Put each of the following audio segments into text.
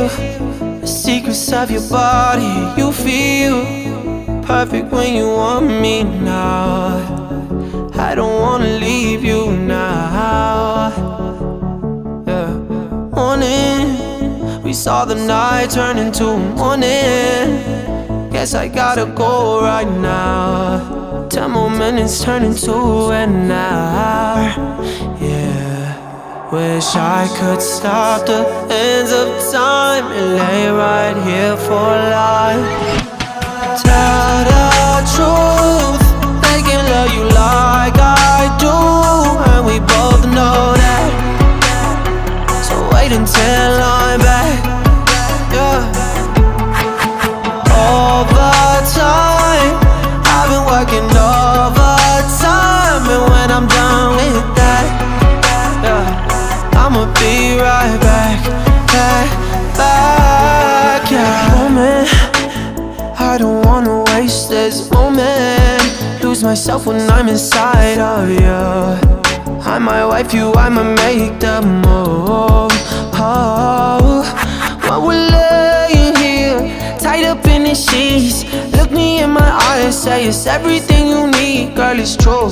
reveal the secrets of your body. You feel perfect when you want me now. I don't wanna leave you now. Yeah. Morning, we saw the night turn into morning. Guess I gotta go right now. 10 more minutes turn into an hour. Yeah. Wish I could stop the hands of time and lay right here for life. Tell the truth, they can love you like I do, and we both know that. So wait until I'm back. Yeah. Overtime, I've been working overtime, and when I'm done with that, yeah, I'ma be right back, yeah. Moment, I don't wanna waste this moment. Lose myself when I'm inside of you. I might wipe you, I might make the move. Oh, while we're laying here, tied up in the sheets, look me in my eyes, say it's everything you need. Girl, it's true.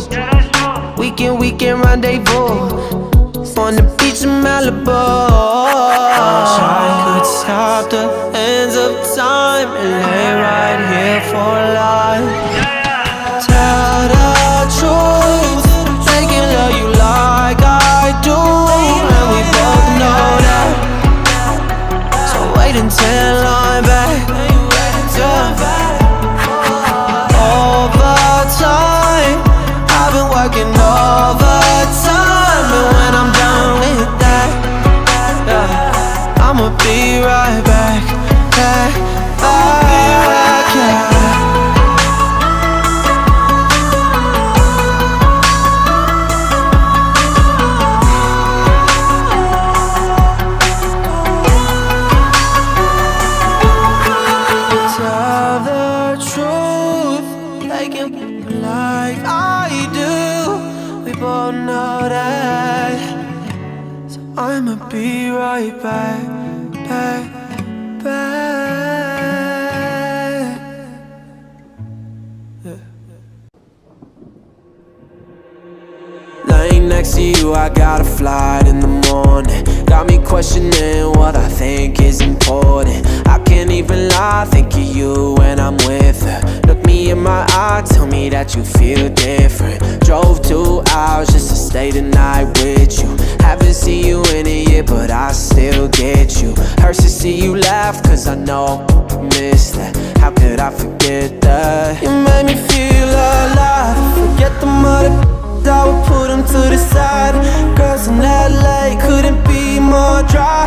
We can rendezvous on the beach in Malibu. Wish I could stop the hands of time and lay right here for life. Tell the truth, they can love you like I do, and we both know that. So wait until I'm back. Yeah. Overtime, I've been working overtime, and when I'm done with that, yeah, I'ma be right back, yeah. Tell the truth, they can like I do. We both know that. So I'ma be right back. Yeah. Laying next to you, I got a flight in the morning. Got me questioning what I think is important. I can't even lie, think of you when I'm with her. Look me in my eye, tell me that you feel different. Drove 2 hours just to stay the night with you. Haven't seen you in a year, but I still get you. Hurts to see you laugh, cause I know I miss that. How could I forget that? You made me feel alive. Forget the mother, I would put them to the side. Girls in LA couldn't be more dry.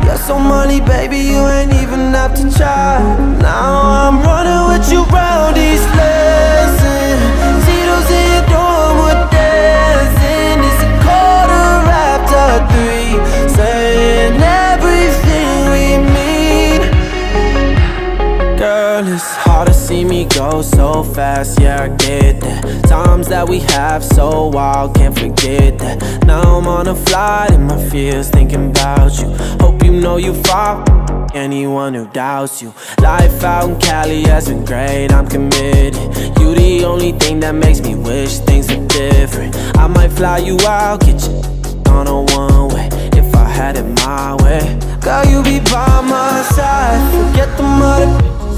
You're so money, baby, you ain't even have to try. Now I'm running with you round these lessons. See those in your dorm, we're dancing. It's a 3:15, saying everything we mean. Girl, it's hard to see me go so fast, yeah, I get that. Times that we have so wild, can't forget that. Now I'm on a flight in my fears, thinking about you. Hope you know you far anyone who doubts you. Life out in Cali has been great, I'm committed. You the only thing that makes me wish things were different. I might fly you out, get you on a one-way if I had it my way. Girl, you be by my side. Forget the mother,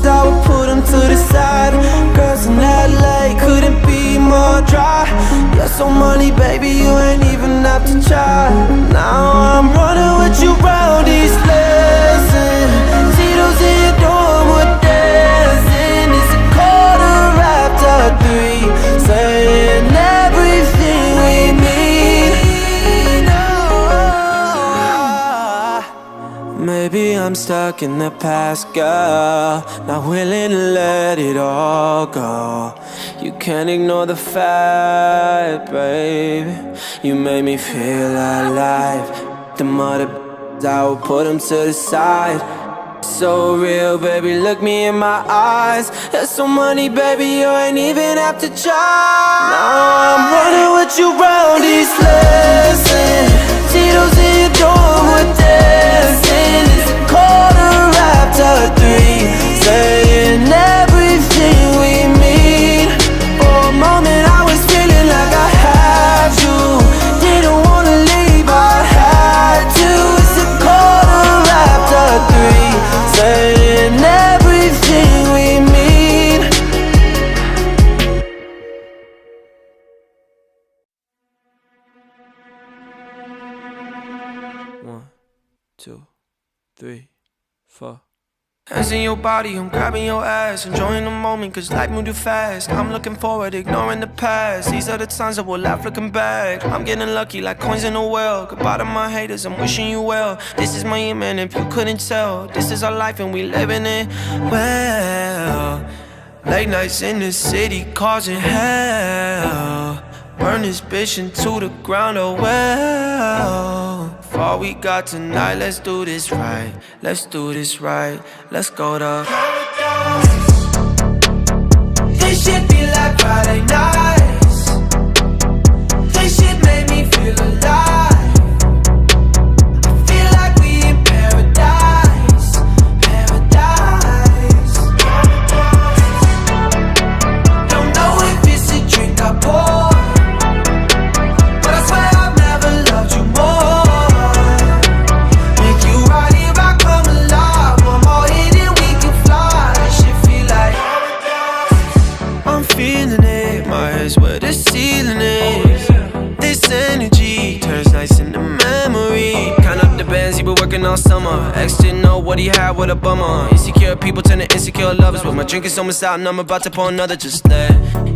I would put them to the side. Girls in LA couldn't be more dry. You're so money, baby, you ain't even have to try. Now I'm running with you round these lessons. See those in your dorm, we're dancing. It's a 3:15, saying everything we mean. Maybe I'm stuck in the past, girl, not willing to let it all go. You can't ignore the fact, baby, you made me feel alive. The mother, I would put them to the side. So real, baby, look me in my eyes. There's so money, baby, you ain't even have to try. Now I'm running with you round these lessons. See those in your dorm, we're dancing. It's a 3:15, 2, 3, 4. Hands in your body, I'm grabbing your ass, enjoying the moment cause life moved too fast. I'm looking forward, ignoring the past. These are the times that we'll laugh looking back. I'm getting lucky like coins in a well. Goodbye to my haters, I'm wishing you well. This is my year, man, if you couldn't tell. This is our life and we living it well. Late nights in the city causing hell. Burn this bitch into the ground, oh well. For all we got tonight, let's do this right. Let's do this right. Let's go to paradise. This shit feel like Friday nights. This shit made me feel alive. I feel like we in paradise. Paradise. Don't know if it's a drink I pour, but I swear I've never loved you more. With you right here, I come alive. One more hit and we can fly. This shit feel like paradise. I'm feeling it, my head's where the ceiling is. This energy turns nights into memory. Count up the bands, he been working all summer. Ex didn't know what he had, what a bummer. Insecure people turn to insecure lovers. But my drink is almost out and I'm about to pour another. Just let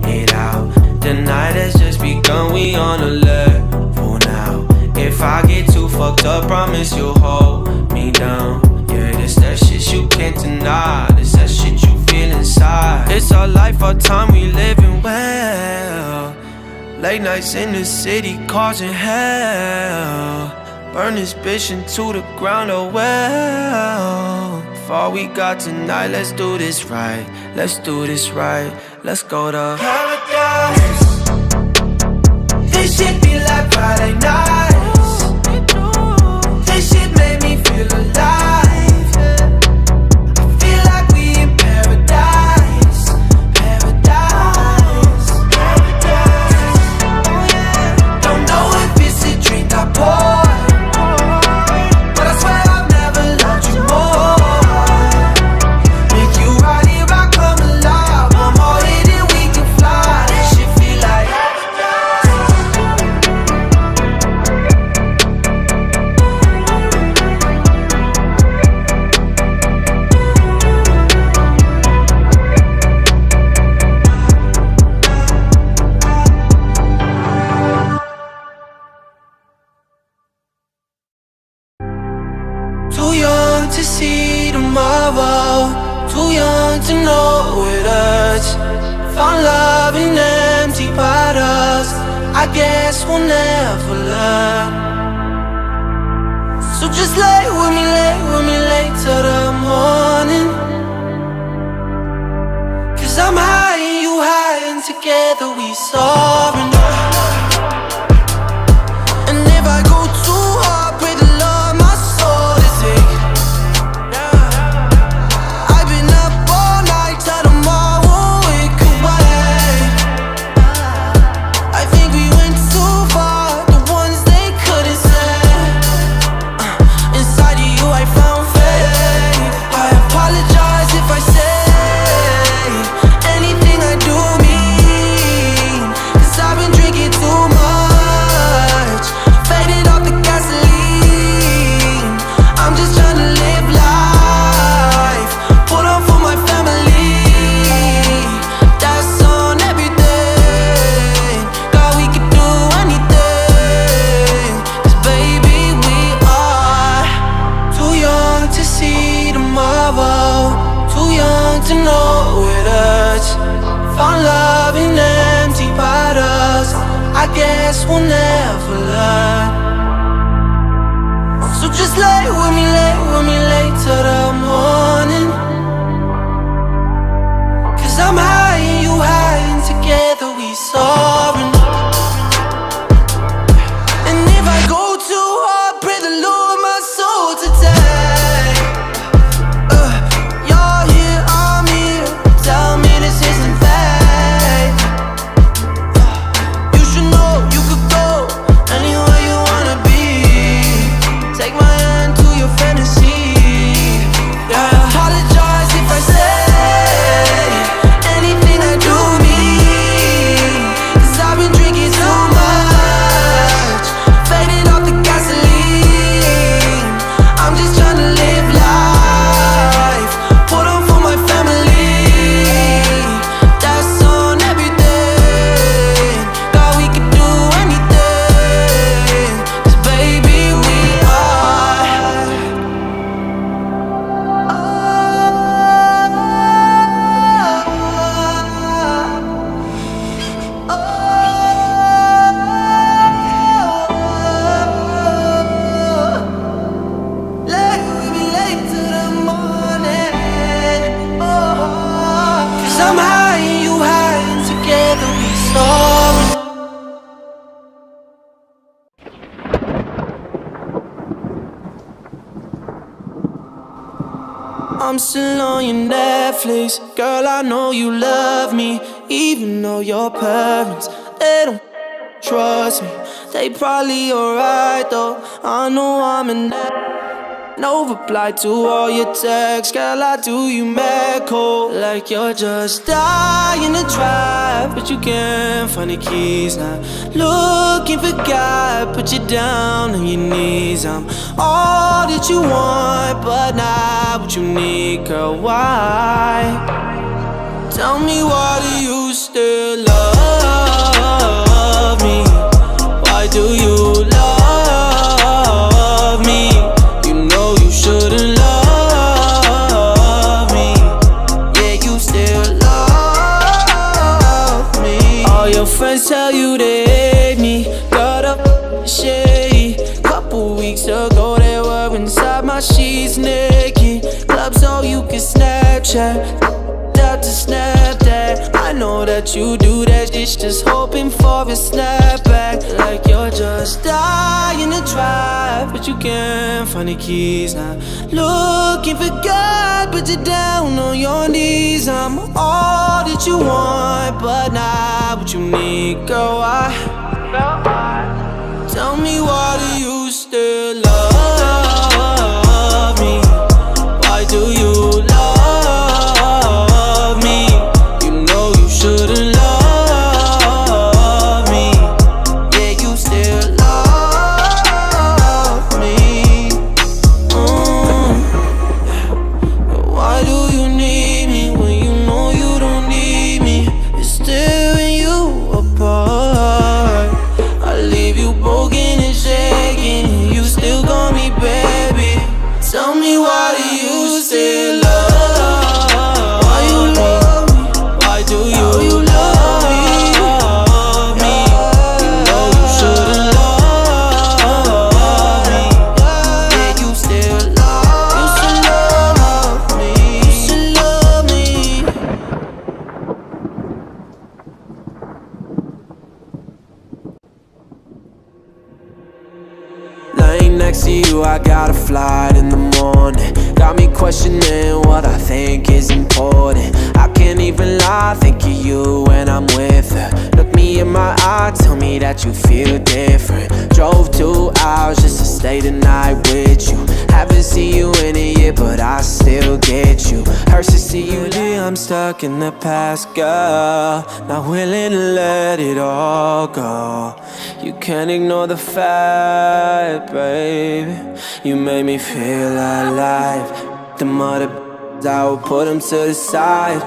it out. The night has just begun, we on a level now. If I get too fucked up, promise you'll hold me down. Yeah, this that shit you can't deny. This that shit you feel inside. It's our life, our time, we living well. Late nights in the city causing hell. Burn this bitch into the ground, oh well. For all we got tonight, let's do this right. Let's do this right. Let's go to paradise. This shit feel like Friday nights. This shit made me feel alive. I feel like we in paradise. Paradise. Oh yeah. Don't know if it's a drink I pour, but I swear I've never loved you more. With you right here, I come alive. One more hit and we can fly. This shit feel like too young to see tomorrow, too young to know it hurts. Found love in empty bottles, I guess we'll never learn. So just lay with me late till the morning. Cause I'm high and you high and together we soaring. And if I go too hard, pray the Lord my soul to take. I've been up all night till tomorrow wake away. I think we went too far, the ones they couldn't say. Inside of you I found faith. I apologize if I say anything I do mean. Cause I've been drinking too much, faded off the gasoline. I'm just trying to live life, put on for my family. That's on everything. God, we could do anything. Cause baby, we are too young to see tomorrow, too young to know it hurts. Found love in empty bottles, I guess we'll never learn. So just lay with me late till the morning. Cause I'm high and you high and together we soaring. And if I go too hard, pray the Lord my soul to take. You're here, I'm here, tell me this isn't fate. You should know you could go I'm still on your Netflix. Girl, I know you love me, even though your parents, they don't trust me. They probably alright though. I know I'm in no reply to all your texts. Girl, I do you mad cold, like you're just dying to drive, but you can't find the keys now. Looking for God, put you down on your knees. I'm all that you want, but not what you need, girl. Why? Tell me, why do you still love me? Why do you love me? You know you shouldn't love me. Yeah, you still love me. All your friends tell you they hate me. Got up shady. Couple weeks ago they were inside my sheets naked. Clubs so you can Snapchat out to snap that. I know that you do that shit, just hoping for a snapback. Like you're just dying to drive, but you can't find the keys now. Looking for God, but you're down on your knees. I'm all that you want, but not what you need, girl. Tell me, why do you still love me? Why do you love me? You know you shouldn't love me. Yeah, you still love me. But why do you need me when you know you don't need me? It's tearing you apart. I leave you broken and shaking, and you still call me baby. Tell me, why do you still love? Why you love me? Why do you love me? You know you shouldn't love me. Yeah, you still love me. You still love me. Laying next to you, I got a flight in the morning. Got me questioning what I think is important. I can't even lie, think of you when I'm with her. Look me in my eye, tell me that you feel different. Drove 2 hours just to stay the night with you. Haven't seen you in a year, but I still get you. Hurts to see you leave, I'm stuck in the past, girl. Not willing to let it all go. You can't ignore the fact, baby. You made me feel alive. The mother, I will put them to the side.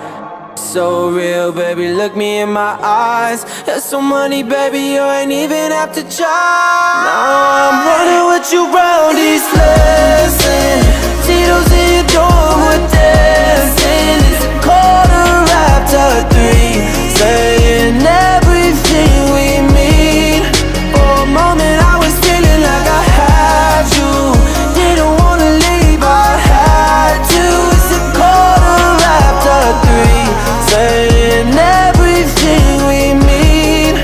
So real, baby, look me in my eyes. There's so money, baby, you ain't even have to try. Now I'm running with you round these lessons. Tito's in your dorm, we're dancing. It's a quarter after 3, saying everything we mean. For a moment I was feeling like I had you. Didn't wanna leave, I had to. It's a quarter after 3, saying everything we mean.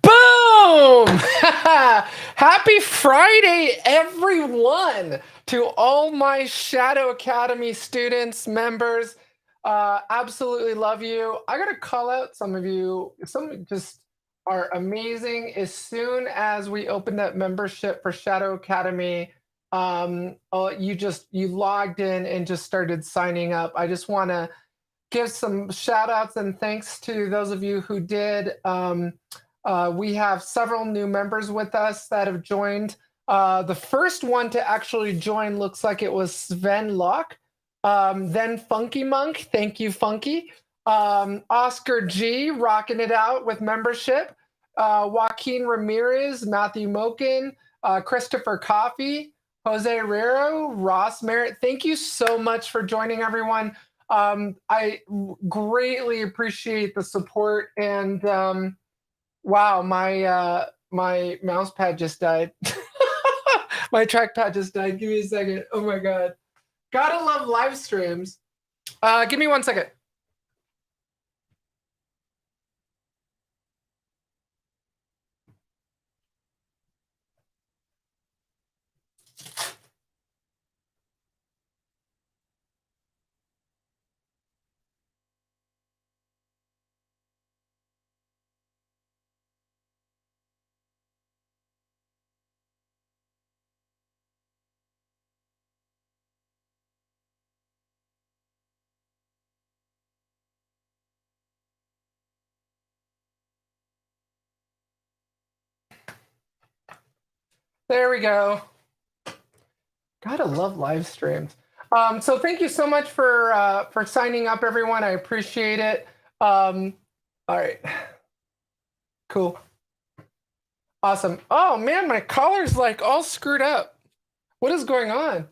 Boom! Happy Friday, everyone! To all my Shadow Academy students, members, absolutely love you. I gotta call out some of you. Some just are amazing. As soon as we opened up membership for Shadow Academy, you logged in and just started signing up. I just want to give some shout outs and thanks to those of you who did. We have several new members with us that have joined. The first one to actually join looks like it was Sven Locke. Then Funky Monk, thank you, Funky. Oscar G, rocking it out with membership. Joaquin Ramirez, Matthew Mokin, Christopher Coffey, Jose Herrero, Ross Merritt. Thank you so much for joining, everyone. I greatly appreciate the support, and wow, my mouse pad just died. My trackpad just died. Give me a second. Oh my god. Gotta love live streams. Give me 1 second. There we go. Gotta love live streams. So thank you so much for signing up, everyone. I appreciate it. All right, cool, awesome. Oh man, my collar's like all screwed up. What is going on?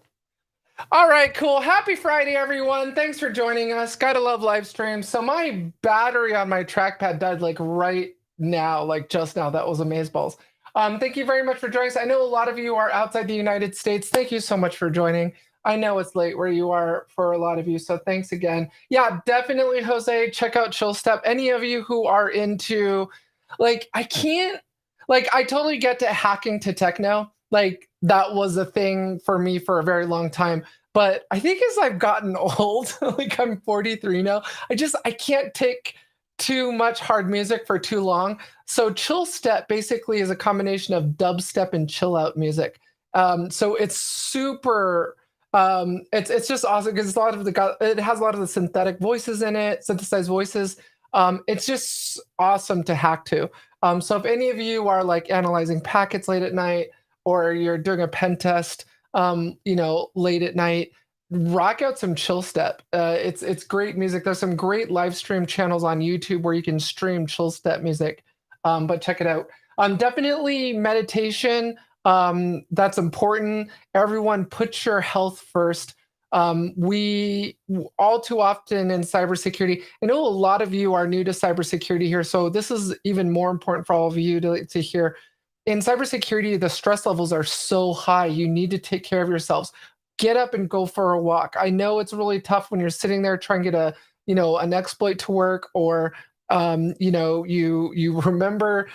All right, cool. Happy Friday, everyone. Thanks for joining us. Gotta love live streams. So my battery on my trackpad died like right now, like just now. That was amazeballs. Thank you very much for joining us. I know a lot of you are outside the United States. Thank you so much for joining. I know it's late where you are for a lot of you, so thanks again. Yeah, definitely, Jose. Check out Chill Step. Any of you who are into, like, I can't, like, I totally get to hacking to techno. Like, that was a thing for me for a very long time. But I think as I've gotten old, like I'm 43 now, I can't take too much hard music for too long. So chill step basically is a combination of dubstep and chill out music. So it's super it's just awesome because it has a lot of the synthetic voices in it, synthesized voices. It's just awesome to hack to. So if any of you are like analyzing packets late at night or you're doing a pen test, late at night, rock out some chill step. It's great music. There's some great live stream channels on YouTube where you can stream chill step music. But check it out. Definitely meditation. That's important. Everyone, put your health first. We all too often in cybersecurity. I know a lot of you are new to cybersecurity here, so this is even more important for all of you to hear. In cybersecurity, the stress levels are so high. You need to take care of yourselves. Get up and go for a walk. I know it's really tough when you're sitting there trying to get an exploit to work, or you remember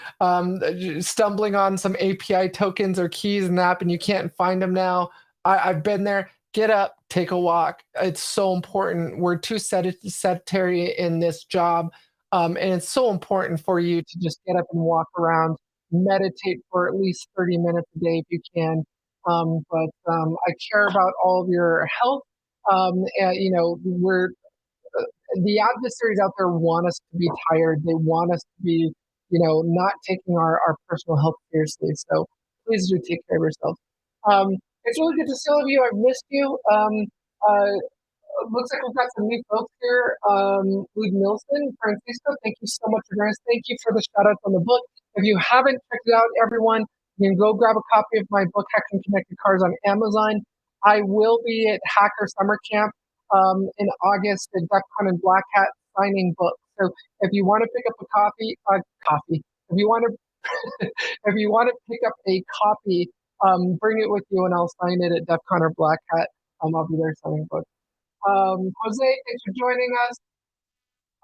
stumbling on some API tokens or keys in the app and you can't find them now. I've been there. Get up, take a walk. It's so important. We're too sedentary in this job, and it's so important for you to just get up and walk around, meditate for at least 30 minutes a day if you can. But I care about all of your health. And, we're the adversaries out there want us to be tired. They want us to be, not taking our personal health seriously. So please do take care of yourself. Um, it's really good to see all of you. I've missed you. Looks like we've got some new folks here. Lee Nilsson, Francisco, thank you so much for joining us. Thank you for the shout outs on the book. If you haven't checked it out, everyone, you can go grab a copy of my book, Hacking Connected Cars, on Amazon. I will be at Hacker Summer Camp in August at DEF CON and Black Hat signing books. So if you want to pick up a copy, if you want to, if you want to pick up a copy, bring it with you and I'll sign it at DEF CON or Black Hat. I'll be there signing books. Jose, thanks for joining us.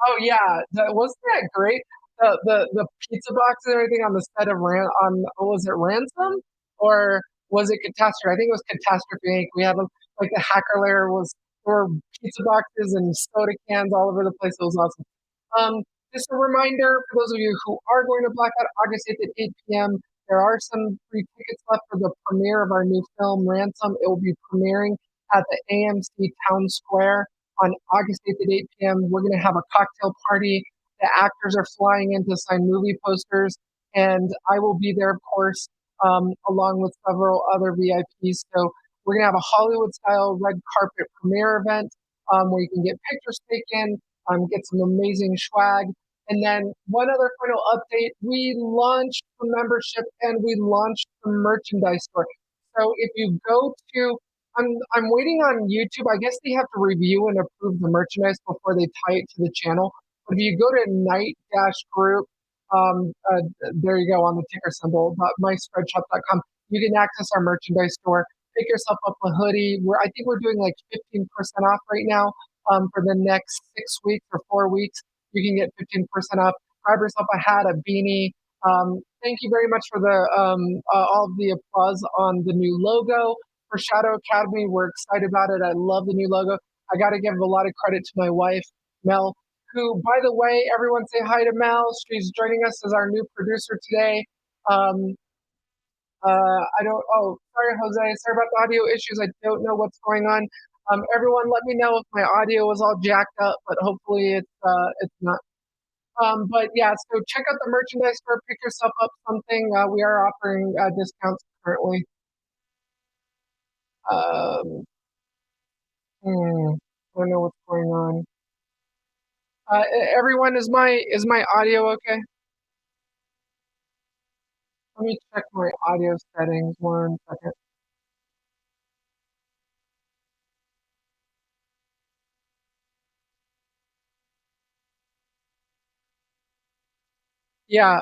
Oh yeah, wasn't that great? The pizza box and everything on the set of was it Ransom or was it Catastrophe? I think it was Catastrophe Inc. We had like the hacker layer was there were pizza boxes and soda cans all over the place. It was awesome. Just a reminder for those of you who are going to Blackout August 8th at 8 p.m. There are some free tickets left for the premiere of our new film Ransom. It will be premiering at the AMC Town Square on August 8th at 8 p.m. We're going to have a cocktail party. The actors are flying in to sign movie posters, and I will be there, of course, along with several other VIPs. So we're going to have a Hollywood-style red carpet premiere event where you can get pictures taken, get some amazing swag. And then one other final update, we launched the membership and we launched the merchandise store. So if you go to I'm waiting on YouTube. I guess they have to review and approve the merchandise before they tie it to the channel. But if you go to Night Dash Group, there you go on the ticker symbol, myspreadshop.com, you can access our merchandise store. Pick yourself up a hoodie. I think we're doing like 15% off right now for the next 6 weeks or 4 weeks. You can get 15% off. Grab yourself a hat, a beanie. Thank you very much for all of the applause on the new logo for Shadow Academy. We're excited about it. I love the new logo. I got to give a lot of credit to my wife, Mel, who, by the way, everyone say hi to Mel. She's joining us as our new producer today. I don't, oh, sorry, Jose. Sorry about the audio issues. I don't know what's going on. Everyone, let me know if my audio is all jacked up, but hopefully it's not. But yeah, so check out the merchandise store, pick yourself up something. We are offering discounts currently. Um, I don't know what's going on. Everyone, is my audio okay? Let me check my audio settings. 1 second. Yeah.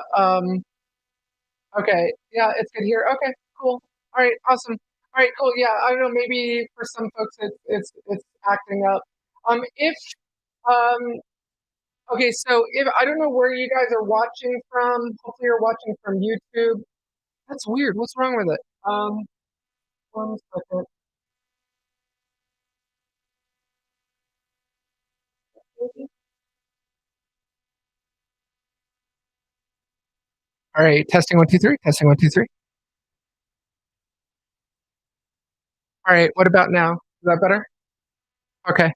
Okay. Yeah, it's good here. Okay. Cool. All right. Awesome. All right. Cool. Yeah. I don't know. Maybe for some folks, it's acting up. If um. Okay. So if I don't know where you guys are watching from. Hopefully, you're watching from YouTube. That's weird. What's wrong with it? 1 second. All right. Testing 1 2 3. Testing 1 2 3. All right. What about now? Is that better? Okay.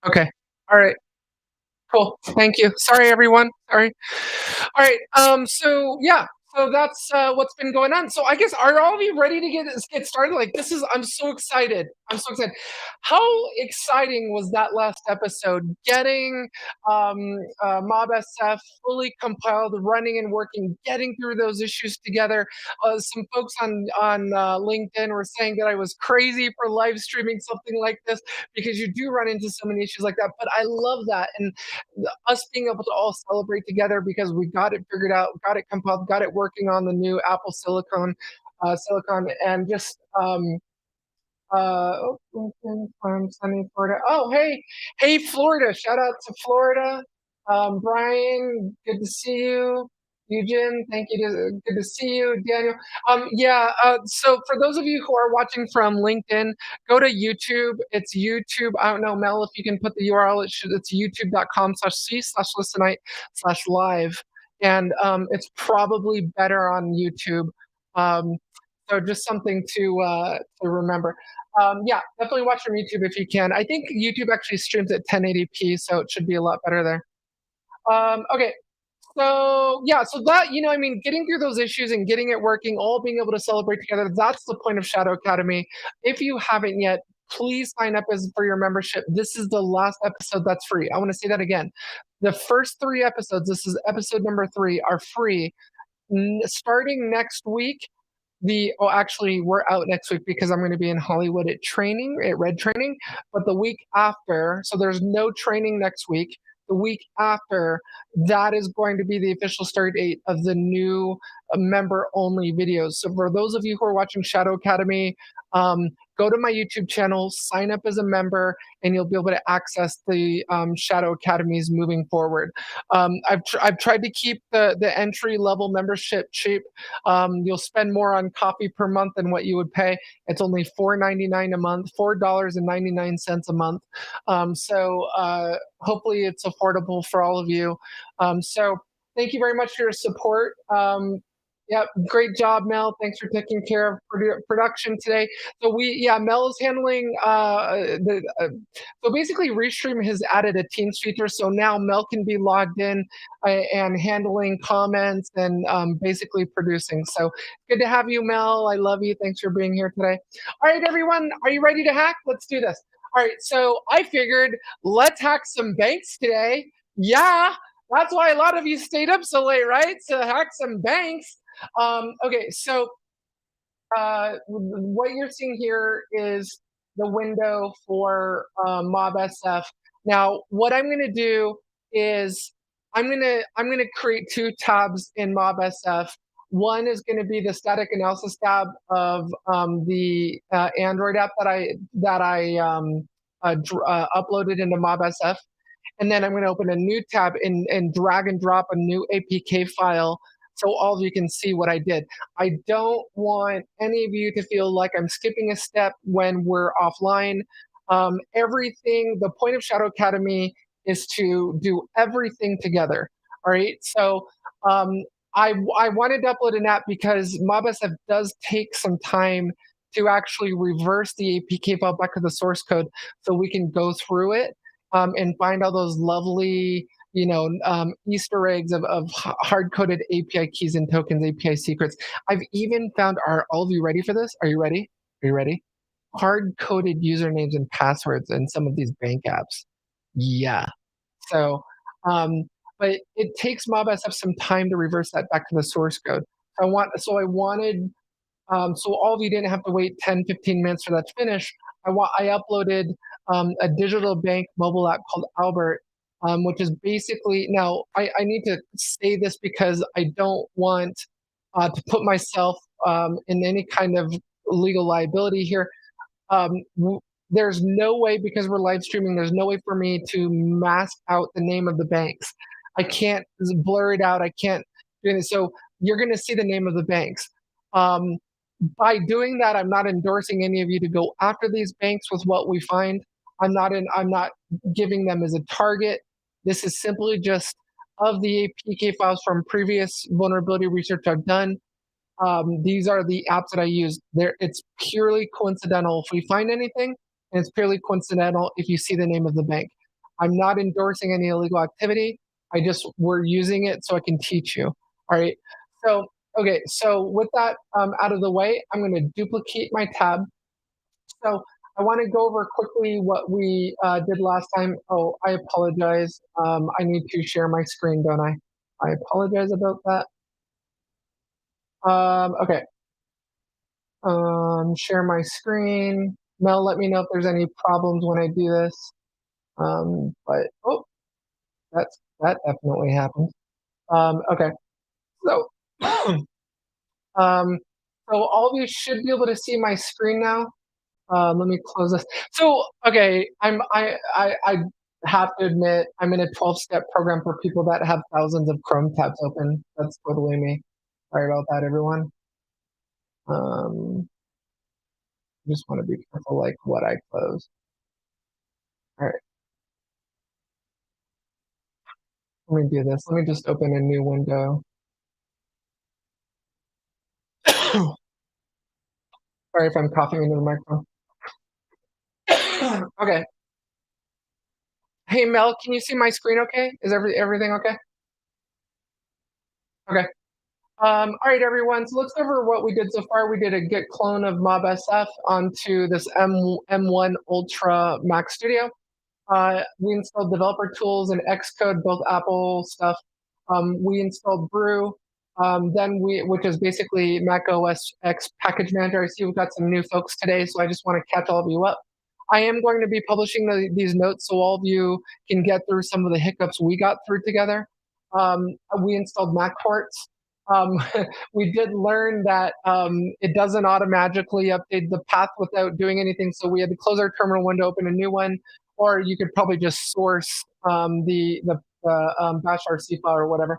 Okay. All right. Cool. Thank you. Sorry, everyone. Sorry. All right. So yeah. So that's what's been going on. So I guess are all of you ready to get started? Like this is. I'm so excited. I'm so excited. How exciting was that last episode? Getting Mob SF fully compiled, running and working, getting through those issues together. Some folks on LinkedIn were saying that I was crazy for live streaming something like this because you do run into so many issues like that. But I love that, and us being able to all celebrate together because we got it figured out, got it compiled, got it working on the new Apple Silicon, and just from sunny Florida. Oh, hey, Florida! Shout out to Florida. Brian, good to see you. Eugene, thank you. Good to see you, Daniel. Yeah. So for those of you who are watching from LinkedIn, go to YouTube. It's YouTube. I don't know, Mel, if you can put the URL. It's youtube.com/c/listenite/live, and it's probably better on YouTube. Um, so just something to remember. Yeah, definitely watch from YouTube if you can. I think YouTube actually streams at 1080p, so it should be a lot better there. Okay, so yeah, so that I mean, getting through those issues and getting it working, all being able to celebrate together. That's the point of Shadow Academy. If you haven't yet, please sign up as for your membership. This is the last episode that's free. I want to say that again. The first 3 episodes, this is episode number 3, are free. Starting next week, actually we're out next week because I'm going to be in Hollywood at Red Training, but the week after, so there's no training next week. The week after, that is going to be the official start date of the new member only videos. So for those of you who are watching Shadow Academy, go to my YouTube channel, sign up as a member, and you'll be able to access the Shadow Academies moving forward. I've tried to keep the entry level membership cheap. You'll spend more on coffee per month than what you would pay. It's only $4.99 a month, $4.99 a month. Hopefully it's affordable for all of you. So thank you very much for your support. Yeah, great job, Mel. Thanks for taking care of production today. Mel is handling so basically Restream has added a Teams feature, so now Mel can be logged in and handling comments and basically producing. So good to have you, Mel. I love you. Thanks for being here today. All right, everyone, are you ready to hack? Let's do this. All right, so I figured let's hack some banks today. Yeah, that's why a lot of you stayed up so late, right? To hack some banks. Okay, so what you're seeing here is the window for Mob SF. Now, what I'm going to do is I'm gonna create 2 tabs in Mob SF. One is going to be the static analysis tab of the Android app that I uploaded into Mob SF, and then I'm going to open a new tab and drag and drop a new APK file so all of you can see what I did. I don't want any of you to feel like I'm skipping a step when we're offline. The point of Shadow Academy is to do everything together. All right. So I wanted to upload an app because MobSF does take some time to actually reverse the APK file back to the source code so we can go through it and find all those lovely, Easter eggs of hard-coded API keys and tokens, API secrets. I've even found all of you ready for this? Are you ready? Are you ready? Hard-coded usernames and passwords in some of these bank apps. Yeah. So, but it takes MobSF some time to reverse that back to the source code. I wanted, so all of you didn't have to wait 10, 15 minutes for that to finish. I uploaded a digital bank mobile app called Albert, which is basically, now I need to say this because I don't want to put myself in any kind of legal liability here. There's no way, because we're live streaming, there's no way for me to mask out the name of the banks. I can't blur it out. I can't do it. So you're going to see the name of the banks. By doing that, I'm not endorsing any of you to go after these banks with what we find. I'm not giving them as a target. This is simply just of the APK files from previous vulnerability research I've done. These are the apps that I use. It's purely coincidental if we find anything, and it's purely coincidental if you see the name of the bank. I'm not endorsing any illegal activity. We're using it so I can teach you. All right. So, okay. So with that out of the way, I'm going to duplicate my tab. So I want to go over quickly what we did last time. Oh, I apologize. I need to share my screen, don't I? I apologize about that. Okay. Share my screen. Mel, let me know if there's any problems when I do this. But oh, that definitely happened. Okay. So, so all of you should be able to see my screen now. Let me close this. So, okay, I have to admit, I'm in a 12-step program for people that have thousands of Chrome tabs open. That's totally me. Sorry about that, everyone. Just want to be careful, like what I close. All right. Let me do this. Let me just open a new window. Sorry if I'm coughing into the microphone. Okay. Hey Mel, can you see my screen okay? Is everything okay? Okay. All right, everyone. So let's go over what we did so far. We did a git clone of MobSF onto this M1 Ultra Mac Studio. We installed developer tools and Xcode, both Apple stuff. We installed Brew, which is basically Mac OS X package manager. I see we've got some new folks today, so I just want to catch all of you up. I am going to be publishing these notes so all of you can get through some of the hiccups we got through together. We installed MacPorts. We did learn that it doesn't automatically update the path without doing anything, so we had to close our terminal window, open a new one, or you could probably just source the bash RC file or whatever.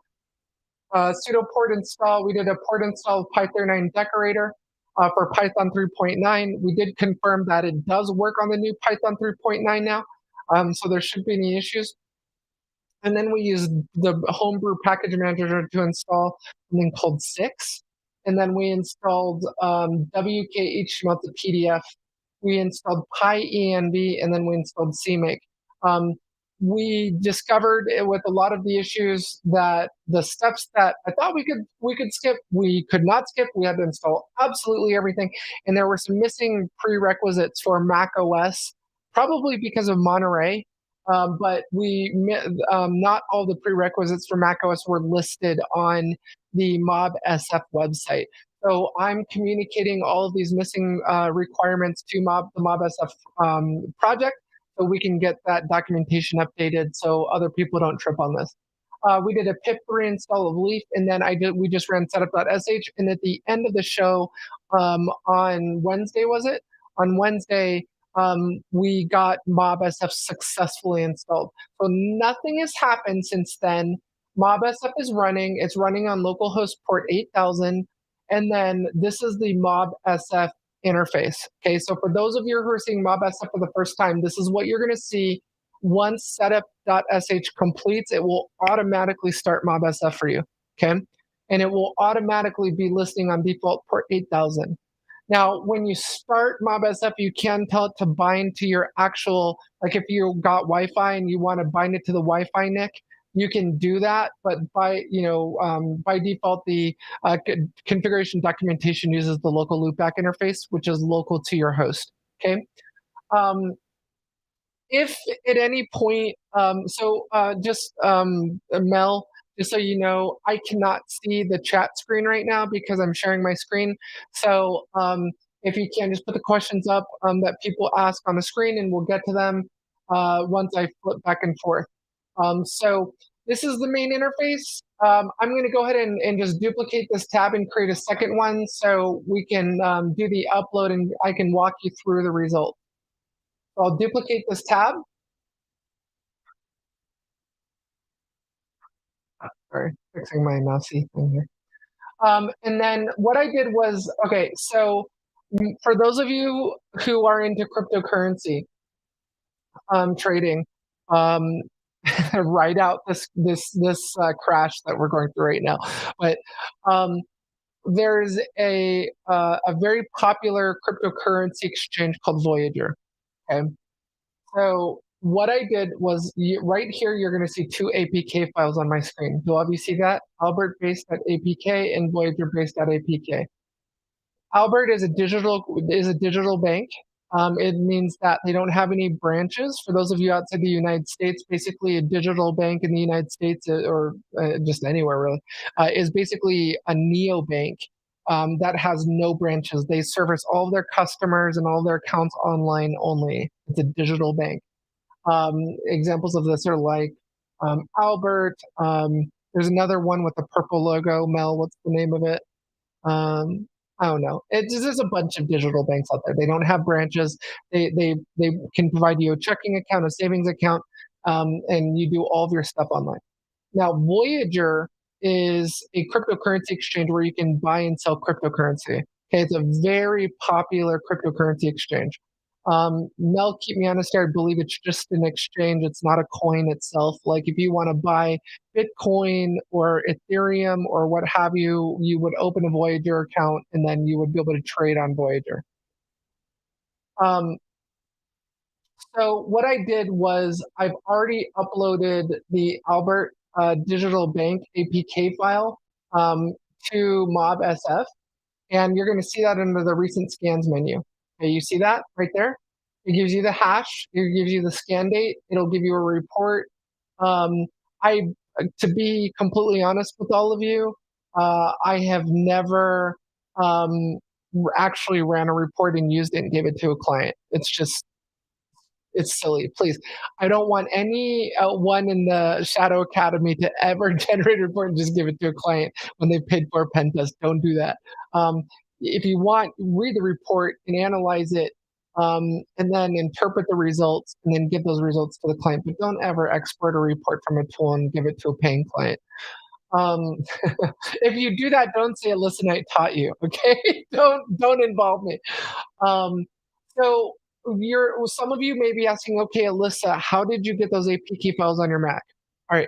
Sudo port install, we did a port install of Py39 decorator for Python 3.9. We did confirm that it does work on the new Python 3.9 now, so there shouldn't be any issues. And then we used the homebrew package manager to install something called Six. And then we installed WK-HTML to PDF. We installed PyEnv, and then we installed CMake. We discovered with a lot of the issues that the steps that I thought we could skip, we could not skip. We had to install absolutely everything, and there were some missing prerequisites for Mac OS, probably because of Monterey. But not all the prerequisites for macOS were listed on the MobSF website. So I'm communicating all of these missing requirements to the MobSF project, so we can get that documentation updated so other people don't trip on this. We did a pip3 install of Leaf, and then we just ran setup.sh. And at the end of the show, on Wednesday, was it? On Wednesday, we got MobSF successfully installed. So nothing has happened since then. MobSF is running. It's running on localhost port 8000. And then this is the MobSF interface. Okay, so for those of you who are seeing MobSF for the first time, this is what you're going to see. Once setup.sh completes, it will automatically start MobSF for you. Okay, and it will automatically be listing on default port 8000. Now, when you start MobSF, you can tell it to bind to your actual, like if you got Wi-Fi and you want to bind it to the Wi-Fi NIC, you can do that. But by default, the configuration documentation uses the local loopback interface, which is local to your host. Okay. Um, if at any point, Mel, just so you know, I cannot see the chat screen right now because I'm sharing my screen. So if you can just put the questions up that people ask on the screen, and we'll get to them once I flip back and forth. So this is the main interface. I'm going to go ahead and just duplicate this tab and create a second one so we can do the upload and I can walk you through the result. So I'll duplicate this tab. Sorry, fixing my mousey thing here. And then what I did was, okay, so for those of you who are into cryptocurrency trading, write out this crash that we're going through right now. But there's a very popular cryptocurrency exchange called Voyager. Okay, so what I did was right here, you're going to see two APK files on my screen. Do all of you see that? Albert based at APK and Voyager based at APK. Albert is a digital bank. It means that they don't have any branches. For those of you outside the United States, basically a digital bank in the United States or just anywhere really is basically a neobank that has no branches. They service all of their customers and all their accounts online only. It's a digital bank. Examples of this are like Albert. There's another one with a purple logo. Mel, what's the name of it? I don't know. There's a bunch of digital banks out there. They don't have branches. They can provide you a checking account, a savings account, and you do all of your stuff online. Now, Voyager is a cryptocurrency exchange where you can buy and sell cryptocurrency. Okay, it's a very popular cryptocurrency exchange. Mel, keep me honest here. I believe it's just an exchange. It's not a coin itself. Like if you want to buy Bitcoin or Ethereum or what have you, you would open a Voyager account and then you would be able to trade on Voyager. So what I did was I've already uploaded the Albert Digital Bank APK file to MobSF, and you're going to see that under the recent scans menu. Okay, you see that right there? It gives you the hash, it gives you the scan date, it'll give you a report. I, to be completely honest with all of you, I have never actually ran a report and used it and gave it to a client. It's silly. Please, I don't want any one in the Shadow Academy to ever generate a report and just give it to a client when they paid for a pen test. Don't do that. If you want, read the report and analyze it, and then interpret the results, and then give those results to the client. But don't ever export a report from a tool and give it to a paying client. If you do that, don't say "Listen, I taught you." Okay, don't involve me. So some of you may be asking, okay, Alyssa, how did you get those APK files on your Mac? All right.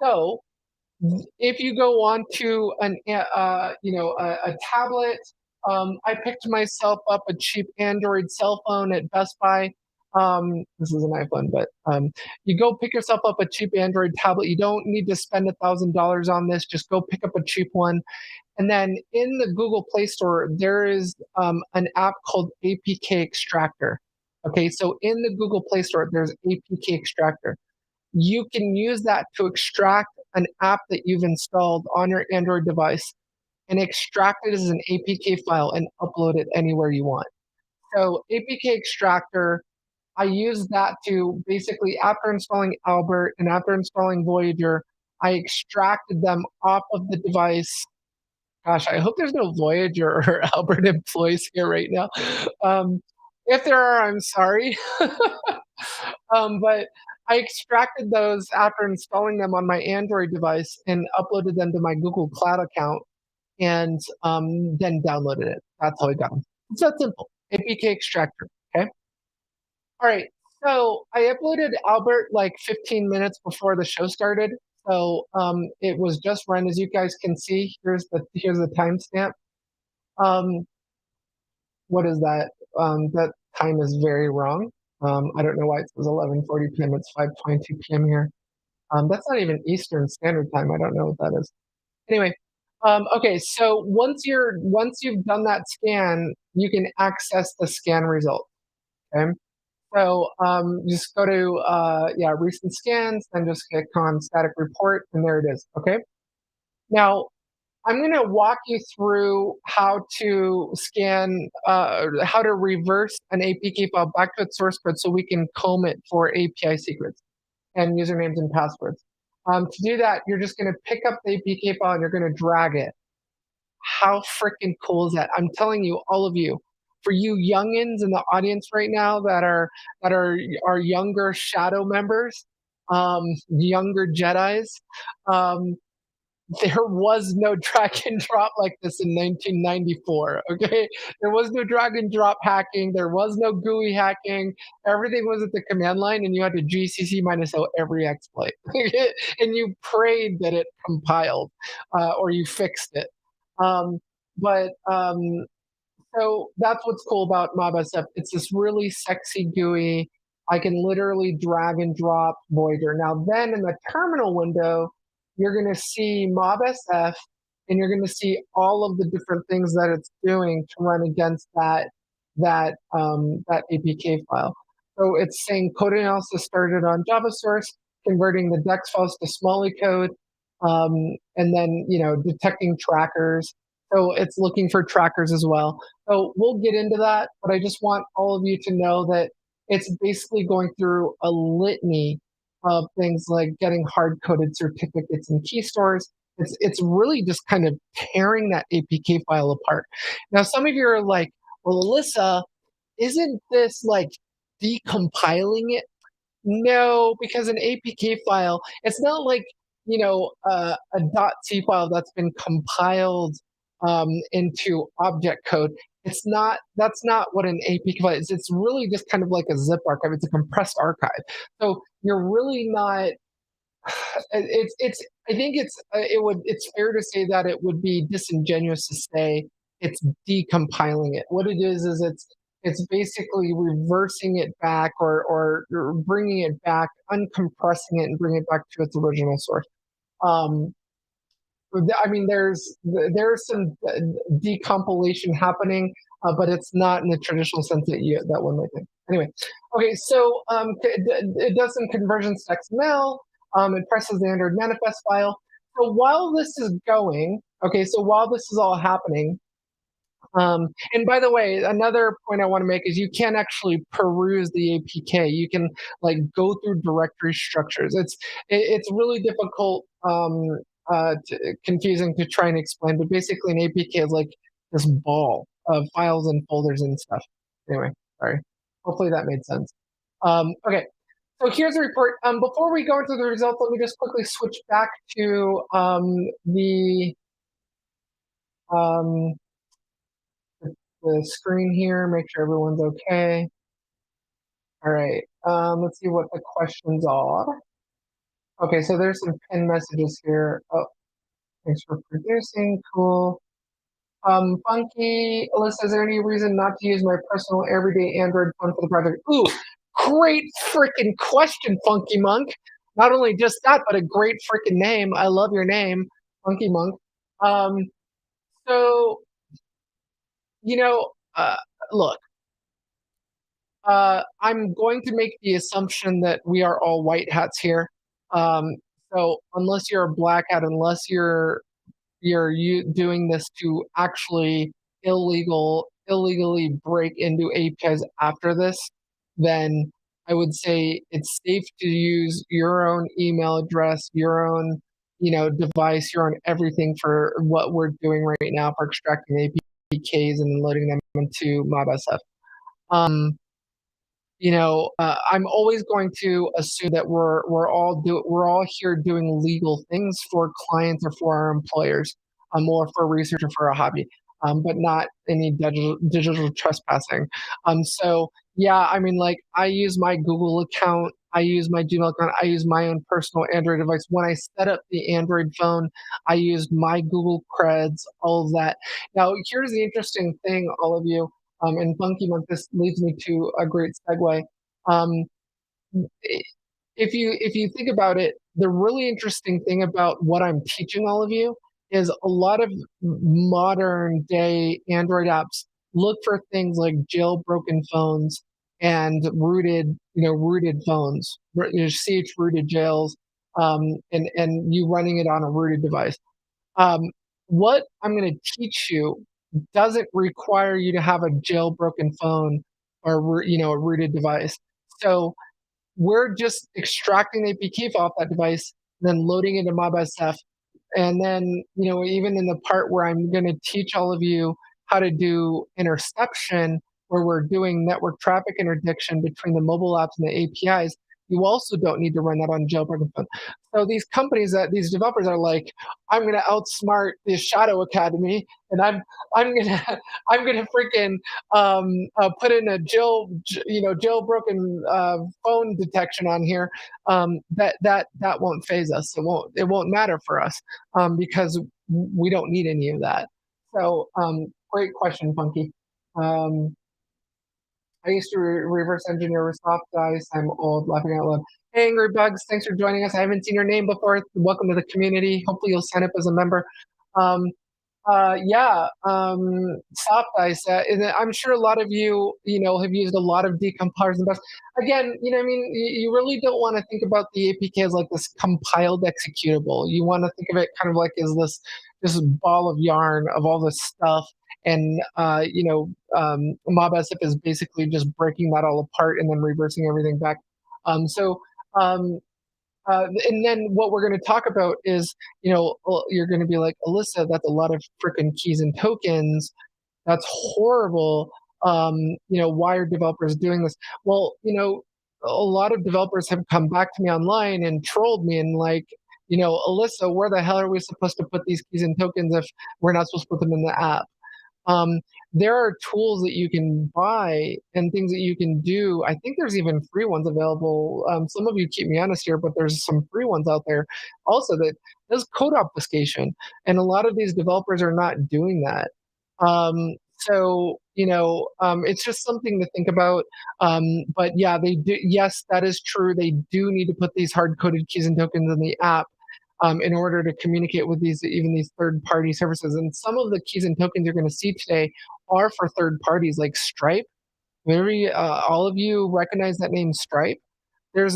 So if you go on to a tablet, I picked myself up a cheap Android cell phone at Best Buy. This is an iPhone, but you go pick yourself up a cheap Android tablet. You don't need to spend $1,000 on this. Just go pick up a cheap one. And then in the Google Play Store, there is an app called APK Extractor. Okay, so in the Google Play Store, there's APK Extractor. You can use that to extract an app that you've installed on your Android device and extract it as an APK file and upload it anywhere you want. So APK Extractor, I use that to basically, after installing Albert and after installing Voyager, I extracted them off of the device. Gosh, I hope there's no Voyager or Albert employees here right now. If there are, I'm sorry. But I extracted those after installing them on my Android device and uploaded them to my Google Cloud account and then downloaded it. That's how I got them. It's that simple. APK extractor. Okay. All right. So I uploaded Albert like 15 minutes before the show started. So it was just run, as you guys can see. Here's the timestamp. What is that? That time is very wrong. I don't know why it says 11:40 p.m. It's 5:22 p.m. here. That's not even Eastern Standard Time. I don't know what that is. Anyway, okay. So once you've done that scan, you can access the scan result. Okay. So just go to yeah, recent scans, then just click on static report, and there it is. Okay. Now I'm going to walk you through how to scan, how to reverse an APK file back to its source code so we can comb it for API secrets and usernames and passwords. To do that, you're just going to pick up the APK file and you're going to drag it. How freaking cool is that? I'm telling you, all of you, for you youngins in the audience right now that are younger shadow members, younger Jedi's, um, there was no drag and drop like this in 1994. Okay, there was no drag and drop hacking. There was no GUI hacking. Everything was at the command line, and you had to GCC minus O every exploit, and you prayed that it compiled or you fixed it. But so that's what's cool about MobSF. It's this really sexy GUI. I can literally drag and drop Voyager. Now, then in the terminal window, you're going to see MobSF and you're going to see all of the different things that it's doing to run against that APK file. So it's saying code analysis started on Java source, converting the DEX files to Smalley code, and then detecting trackers. So it's looking for trackers as well. So we'll get into that, but I just want all of you to know that it's basically going through a litany of things like getting hard-coded certificates and key stores. It's really just kind of tearing that APK file apart. Now, some of you are like, well, Alyssa, isn't this like decompiling it? No, because an APK file, it's not like, a .c file that's been compiled into object code. That's not what an APK file is. It's really just kind of like a zip archive. It's a compressed archive. So you're really not, I think it's fair to say that it would be disingenuous to say it's decompiling it. What it is it's basically reversing it back or bringing it back, uncompressing it and bringing it back to its original source. Um, I mean, there's some decompilation happening, but it's not in the traditional sense that one might think. Anyway, okay, so it does some conversions to XML. It presses the Android manifest file. So while this is going, okay, so while this is all happening, and by the way, another point I want to make is you can't actually peruse the APK. You can like go through directory structures. It's really difficult, confusing to try and explain. But basically, an APK is like this ball of files and folders and stuff. Anyway, sorry. Hopefully that made sense. Okay, so here's the report. Before we go into the results, let me just quickly switch back to um, the screen here, make sure everyone's okay. All right, let's see what the questions are. Okay, so there's some pinned messages here. Oh, thanks for producing, cool. Funky, Alyssa, is there any reason not to use my personal everyday Android phone for the project? Ooh, great freaking question, Funky Monk. Not only just that, but a great freaking name. I love your name, Funky Monk. Um, so, you know, look, I'm going to make the assumption that we are all white hats here. Um, so unless you're a black hat, unless you're you doing this to actually illegally break into APIs after this, then I would say it's safe to use your own email address, your own device, your own everything for what we're doing right now for extracting APKs and loading them into MobSF. Um, I'm always going to assume that we're all here doing legal things for clients or for our employers, or for research or for a hobby, but not any digital trespassing. So yeah, I mean, like I use my Google account, I use my Gmail account, I use my own personal Android device. When I set up the Android phone, I used my Google creds, all of that. Now, here's the interesting thing, all of you. And Funky Monk, this leads me to a great segue. Um, if you think about it, the really interesting thing about what I'm teaching all of you is a lot of modern day Android apps look for things like jailbroken phones and rooted phones, CH rooted jails, and you running it on a rooted device. Um, what I'm going to teach you doesn't require you to have a jailbroken phone or a rooted device. So we're just extracting the AP key off that device, then loading it into MobSF. And then, even in the part where I'm going to teach all of you how to do interception, where we're doing network traffic interdiction between the mobile apps and the APIs, you also don't need to run that on jailbroken phone. So these developers are like, I'm going to outsmart the Shadow Academy, and I'm gonna I'm gonna freaking put in a jailbroken phone detection on here. That won't phase us. It won't matter for us because we don't need any of that. So great question, Funky. Um, I used to reverse engineer with soft dice. I'm old, laughing out loud. Hey, Angry Bugs, thanks for joining us. I haven't seen your name before. Welcome to the community. Hopefully, you'll sign up as a member. Um, yeah, soft ice. And I'm sure a lot of you, have used a lot of decompilers and bus. Again, I mean, you really don't want to think about the APK as like this compiled executable. You want to think of it kind of like as this ball of yarn of all this stuff. And MobSF is basically just breaking that all apart and then reversing everything back. So um, and then what we're going to talk about is, you're going to be like, Alyssa, that's a lot of freaking keys and tokens. That's horrible. Why are developers doing this? Well, a lot of developers have come back to me online and trolled me and like, Alyssa, where the hell are we supposed to put these keys and tokens if we're not supposed to put them in the app? Um, there are tools that you can buy and things that you can do. I think there's even free ones available. Some of you keep me honest here, but there's some free ones out there also that does code obfuscation, and a lot of these developers are not doing that. So it's just something to think about. But yeah, they do. Yes, that is true. They do need to put these hard coded keys and tokens in the app in order to communicate with these third-party services. And some of the keys and tokens you're going to see today are for third parties like Stripe. Maybe all of you recognize that name, Stripe. There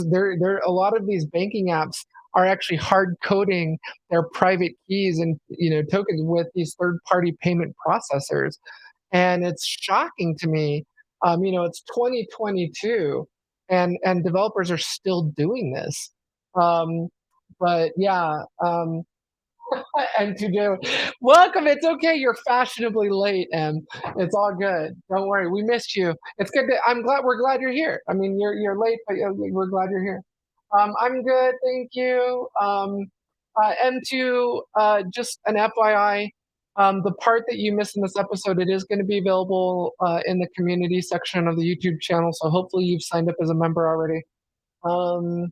a lot of these banking apps are actually hard coding their private keys and tokens with these third-party payment processors, and it's shocking to me. It's 2022, and developers are still doing this. Um, but yeah, and to do, welcome. It's okay. You're fashionably late, and it's all good. Don't worry. We missed you. It's good. We're glad you're here. I mean, you're late, but we're glad you're here. I'm good. Thank you. M2, just an FYI, the part that you missed in this episode, it is going to be available in the community section of the YouTube channel. So hopefully you've signed up as a member already. Um,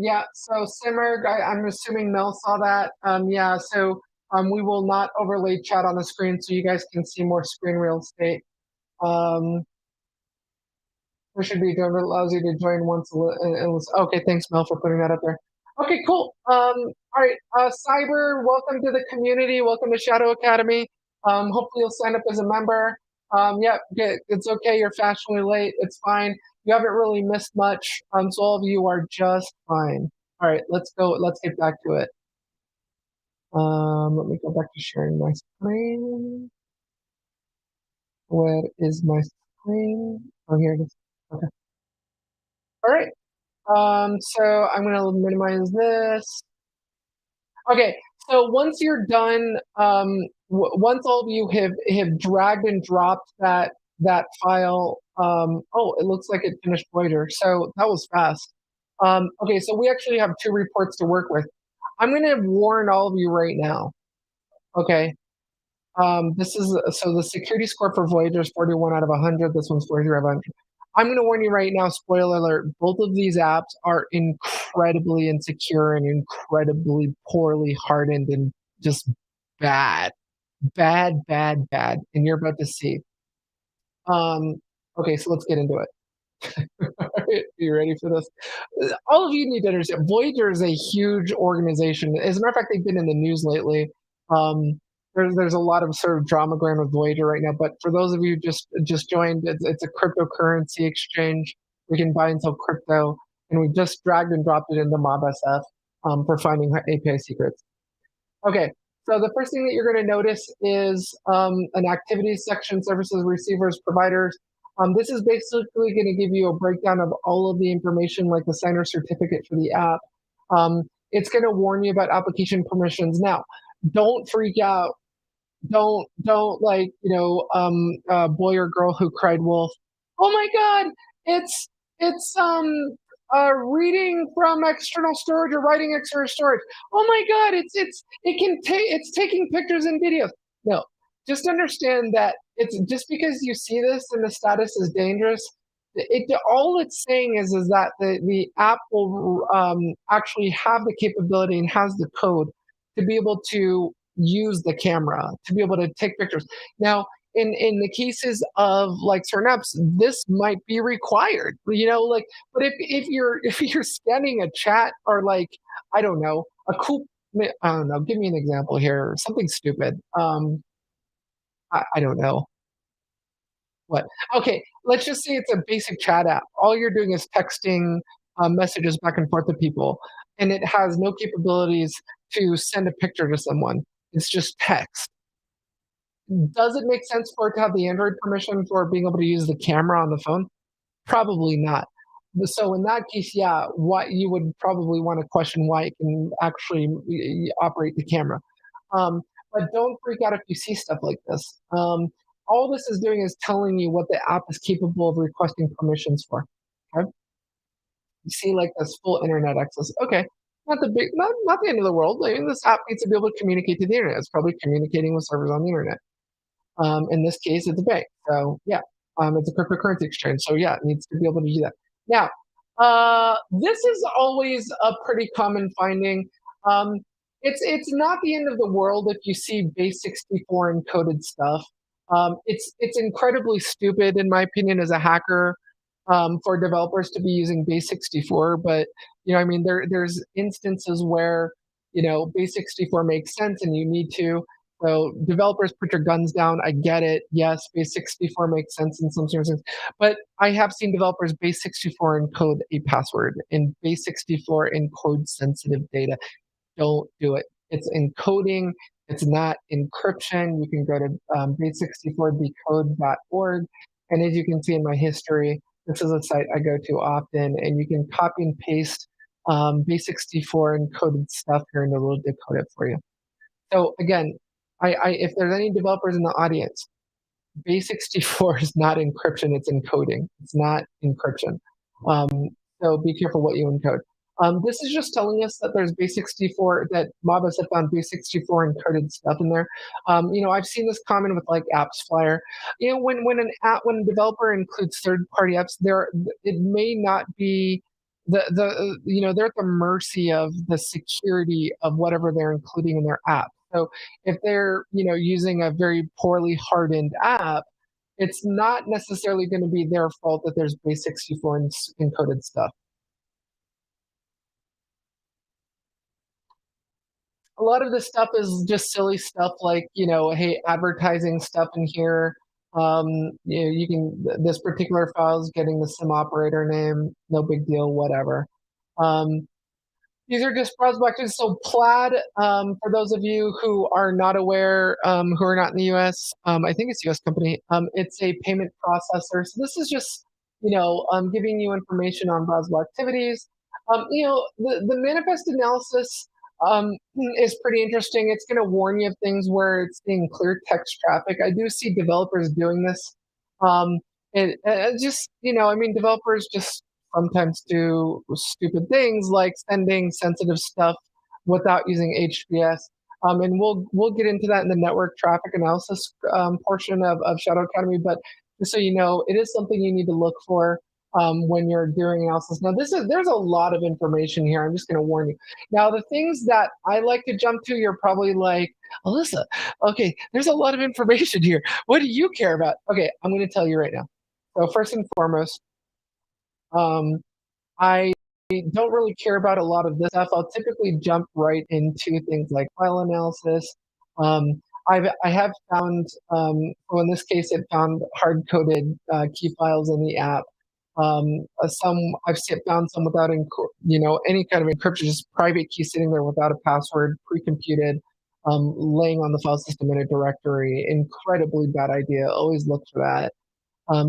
yeah. So Simmer, I'm assuming Mel saw that. Yeah. So we will not overlay chat on the screen, so you guys can see more screen real estate. Um, there should be doing it allows you to join once. Okay, thanks Mel for putting that up there. Okay, cool. All right, Cyber, welcome to the community. Welcome to Shadow Academy. Hopefully you'll sign up as a member. Yeah, it's okay. You're fashionably late. It's fine. You haven't really missed much. So all of you are just fine. All right, let's go. Let's get back to it. Let me go back to sharing my screen. Where is my screen? Oh, here it is. Okay. All right. So I'm gonna minimize this. Okay, so once you're done, once all of you have dragged and dropped that file, oh, it looks like it finished Voyager, so that was fast. Okay, so we actually have two reports to work with. I'm going to warn all of you right now. Okay, this is so the security score for Voyager is 41 out of 100. This one's 43 out of 100. I'm going to warn you right now, spoiler alert, both of these apps are incredibly insecure and incredibly poorly hardened and just bad. bad, bad, bad, and you're about to see. Um, okay, so let's get into it. Are you ready for this? All of you need to understand Voyager is a huge organization. As a matter of fact, they've been in the news lately. There's a lot of sort of drama going on with Voyager right now. But for those of you just joined, it's a cryptocurrency exchange. We can buy and sell crypto, and we just dragged and dropped it into MobSF for finding API secrets. Okay, so the first thing that you're going to notice is an activities section, services, receivers, providers. This is basically going to give you a breakdown of all of the information, like the signer certificate for the app. It's going to warn you about application permissions. Now, don't freak out. Don't like boy or girl who cried wolf. Oh my God, it's it's reading from external storage or writing external storage. Oh my God, it's taking pictures and videos. No, just understand that it's just because you see this and the status is dangerous. All it's saying is that the app will actually have the capability and has the code to be able to use the camera to be able to take pictures. Now, in the cases of like certain apps, this might be required, like, but if you're if you're scanning a chat or like, I don't know, a cool, I don't know, give me an example here, something stupid. I don't know what. Okay, let's just say it's a basic chat app. All you're doing is texting messages back and forth to people, and it has no capabilities to send a picture to someone. It's just text. Does it make sense for it to have the Android permission for being able to use the camera on the phone? Probably not. So in that case, yeah, what you would probably want to question why it can actually operate the camera. But don't freak out if you see stuff like this. All this is doing is telling you what the app is capable of requesting permissions for. Okay? You see like this full internet access. Okay, not the end of the world. I mean, this app needs to be able to communicate to the internet. It's probably communicating with servers on the internet. In this case, it's a bank. So yeah, it's a cryptocurrency exchange. So yeah, it needs to be able to do that. Now, this is always a pretty common finding. Um, it's not the end of the world if you see base64 encoded stuff. It's incredibly stupid, in my opinion, as a hacker, for developers to be using base64. But I mean, there's instances where base64 makes sense, and you need to. So developers put your guns down. I get it. Yes, base64 makes sense in some circumstances, but I have seen developers base64 encode a password and base64 encode sensitive data. Don't do it. It's encoding. It's not encryption. You can go to base64decode.org. And as you can see in my history, this is a site I go to often, and you can copy and paste base64 encoded stuff here, and it will decode it for you. So again, if there's any developers in the audience, base64 is not encryption, it's encoding. It's not encryption. So be careful what you encode. This is just telling us that there's base64, that Mobus have found base64 encoded stuff in there. I've seen this common with like Apps Flyer. When a developer includes third-party apps, it may not be they're at the mercy of the security of whatever they're including in their app. So if they're using a very poorly hardened app, it's not necessarily going to be their fault that there's base64 encoded stuff. A lot of this stuff is just silly stuff like hey, advertising stuff in here. You can, this particular file is getting the sim operator name, no big deal, whatever. These are just browse boxes. So Plaid, for those of you who are not aware, who are not in the US, I think it's a US company. It's a payment processor. So this is just, giving you information on browsable activities. The manifest analysis is pretty interesting. It's going to warn you of things where it's seeing clear text traffic. I do see developers doing this. And just, I mean, developers just sometimes do stupid things like sending sensitive stuff without using HTTPS. And we'll get into that in the network traffic analysis portion of Shadow Academy. But just so you know, it is something you need to look for. when you're doing analysis. Now, there's a lot of information here. I'm just going to warn you. Now, the things that I like to jump to, you're probably like, Alyssa, okay, there's a lot of information here. What do you care about? Okay, I'm going to tell you right now. So first and foremost, um, I don't really care about a lot of this stuff. I'll typically jump right into things like file analysis. I have found, well, in this case, it found hard coded key files in the app. Some found some without, any kind of encryption, just private key sitting there without a password, pre-computed, laying on the file system in a directory. Incredibly bad idea. Always look for that.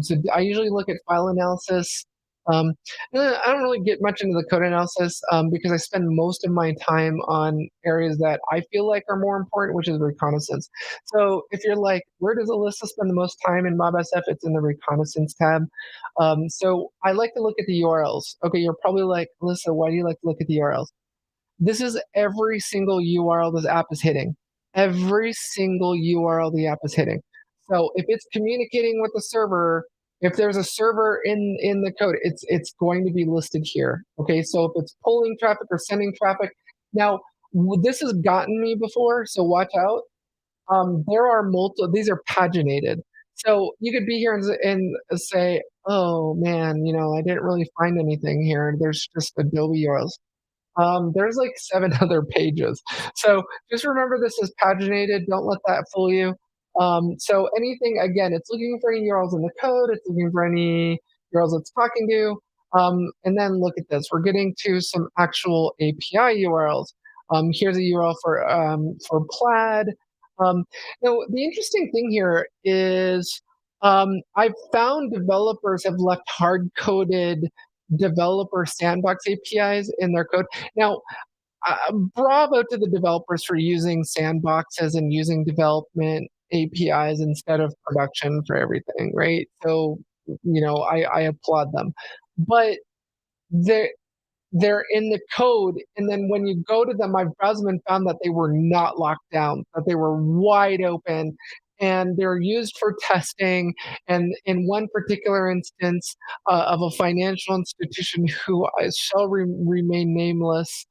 So I usually look at file analysis. Um, I don't really get much into the code analysis because I spend most of my time on areas that I feel like are more important, which is reconnaissance. So if you're like, where does Alyssa spend the most time in MobSF? It's in the reconnaissance tab. So I like to look at the URLs. Okay, you're probably like, Alyssa, why do you like to look at the URLs? This is every single URL this app is hitting. Every single URL the app is hitting. So if it's communicating with the server, if there's a server in the code, it's going to be listed here. Okay, so if it's pulling traffic or sending traffic, now this has gotten me before, so watch out. There are multiple; these are paginated. So you could be here and say, "Oh man, I didn't really find anything here. There's just Adobe URLs." There's like 7 other pages. So just remember this is paginated. Don't let that fool you. So anything, again, it's looking for any URLs in the code. It's looking for any URLs it's talking to. And then look at this. We're getting to some actual API URLs. Here's a URL for Plaid. Now, the interesting thing here is I've found developers have left hard-coded developer sandbox APIs in their code. Now, bravo to the developers for using sandboxes and using development APIs instead of production for everything, right? So, I applaud them. But there, they're in the code, and then when you go to them, I've browsed them and found that they were not locked down, that they were wide open, and they're used for testing. And in one particular instance of a financial institution who shall remain nameless,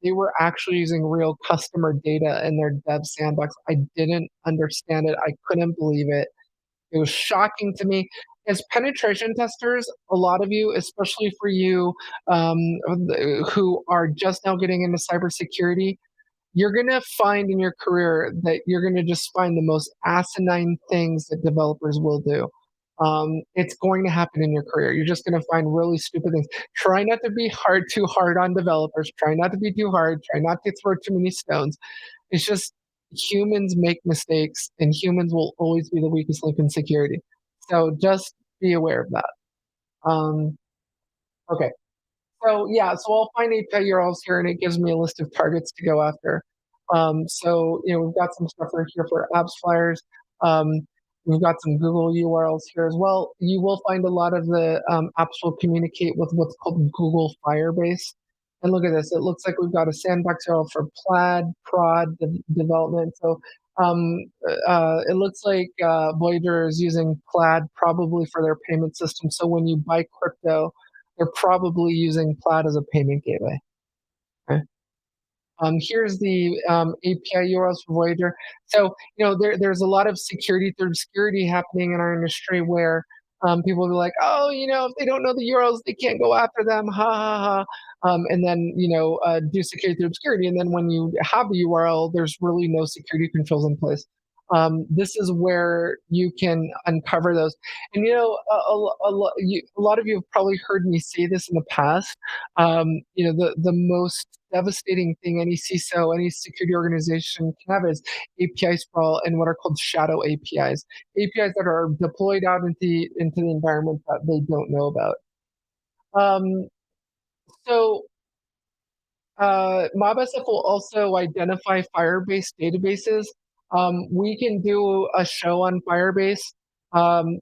they were actually using real customer data in their dev sandbox. I didn't understand it. I couldn't believe it. It was shocking to me. As penetration testers, a lot of you, especially for you who are just now getting into cybersecurity, you're going to find in your career that you're going to just find the most asinine things that developers will do. It's going to happen in your career. You're just going to find really stupid things. Try not to be too hard on developers. Try not to be too hard. Try not to throw too many stones. It's just humans make mistakes, and humans will always be the weakest link in security. So just be aware of that. Okay. So yeah, so I'll find API URLs here, and it gives me a list of targets to go after. So we've got some stuff right here for apps flyers. Um, we've got some Google URLs here as well. You will find a lot of the apps will communicate with what's called Google Firebase. And look at this. It looks like we've got a sandbox URL for Plaid, prod, development. So it looks like Voyager is using Plaid probably for their payment system. So when you buy crypto, they're probably using Plaid as a payment gateway. Okay. Here's the API URLs for Voyager. So, there's a lot of third security happening in our industry where people will be like, oh, if they don't know the URLs, they can't go after them. Ha ha ha. And then, do security through obscurity. And then when you have the URL, there's really no security controls in place. This is where you can uncover those. And a lot of you have probably heard me say this in the past. The most devastating thing any CISO, any security organization can have is API sprawl and what are called shadow APIs, APIs that are deployed out into the environment that they don't know about. So MobSF will also identify Firebase databases. We can do a show on Firebase.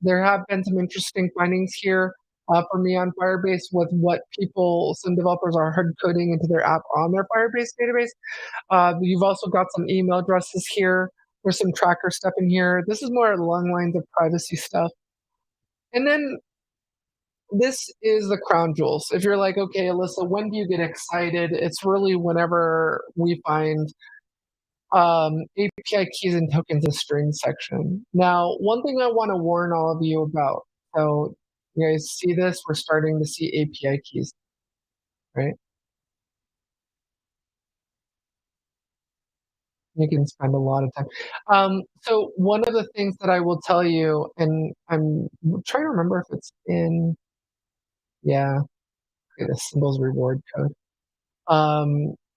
There have been some interesting findings here for me on Firebase with what some developers are hard coding into their app on their Firebase database. You've also got some email addresses here. There's some tracker stuff in here. This is more along lines of privacy stuff. And then this is the crown jewels. If you're like, okay, Alyssa, when do you get excited? It's really whenever we find API keys and tokens a string section. Now, one thing I want to warn all of you about. So, you guys see this? We're starting to see API keys, right? You can spend a lot of time. So one of the things that I will tell you, and I'm trying to remember if it's in, yeah, okay, the symbols reward code.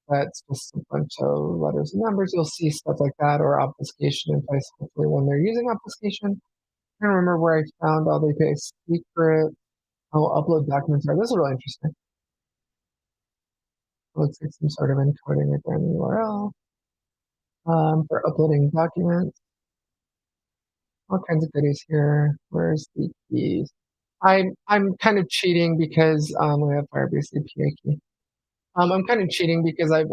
That's just a bunch of letters and numbers. You'll see stuff like that, or obfuscation in place. Hopefully, when they're using obfuscation, I don't remember where I found all the API secret. Oh, upload documents are. This is really interesting. Looks like some sort of encoding right there in the URL for uploading documents. All kinds of goodies here. Where's the keys? I'm kind of cheating because we have Firebase API key. I'm kind of cheating because I've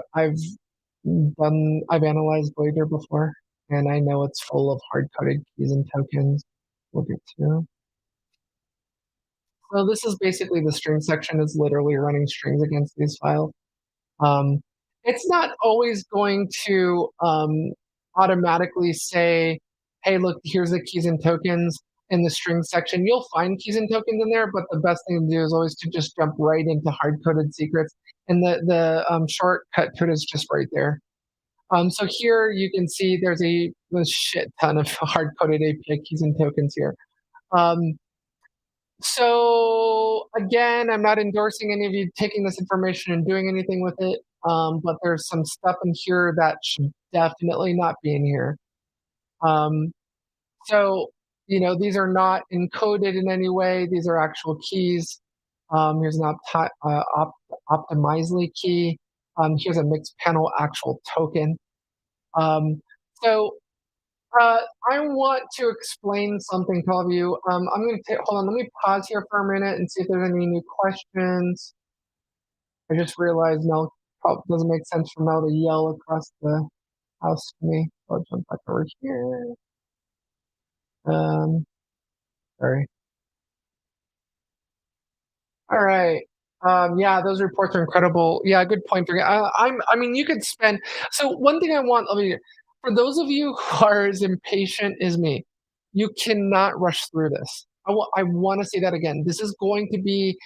analyzed Voyager before, and I know it's full of hard-coded keys and tokens. We'll get to. So this is basically the string section is literally running strings against these files. It's not always going to automatically say, hey, look, here's the keys and tokens in the string section. You'll find keys and tokens in there, but the best thing to do is always to just jump right into hard-coded secrets. And the shortcut to it is just right there. So here you can see there's a shit ton of hard-coded API keys and tokens here. So again, I'm not endorsing any of you taking this information and doing anything with it, but there's some stuff in here that should definitely not be in here. So, these are not encoded in any way. These are actual keys. Here's an optimizely key. Here's a mixed panel actual token. So I want to explain something to all of you. I'm going to hold on. Let me pause here for a minute and see if there's any new questions. I just realized Mel probably doesn't make sense for Mel to yell across the house to me. I'll jump back over here. Sorry. All right. Yeah, those reports are incredible. Yeah, good point. I mean, you could spend. So one thing I want, for those of you who are as impatient as me, you cannot rush through this. I want to say that again. This is going to be,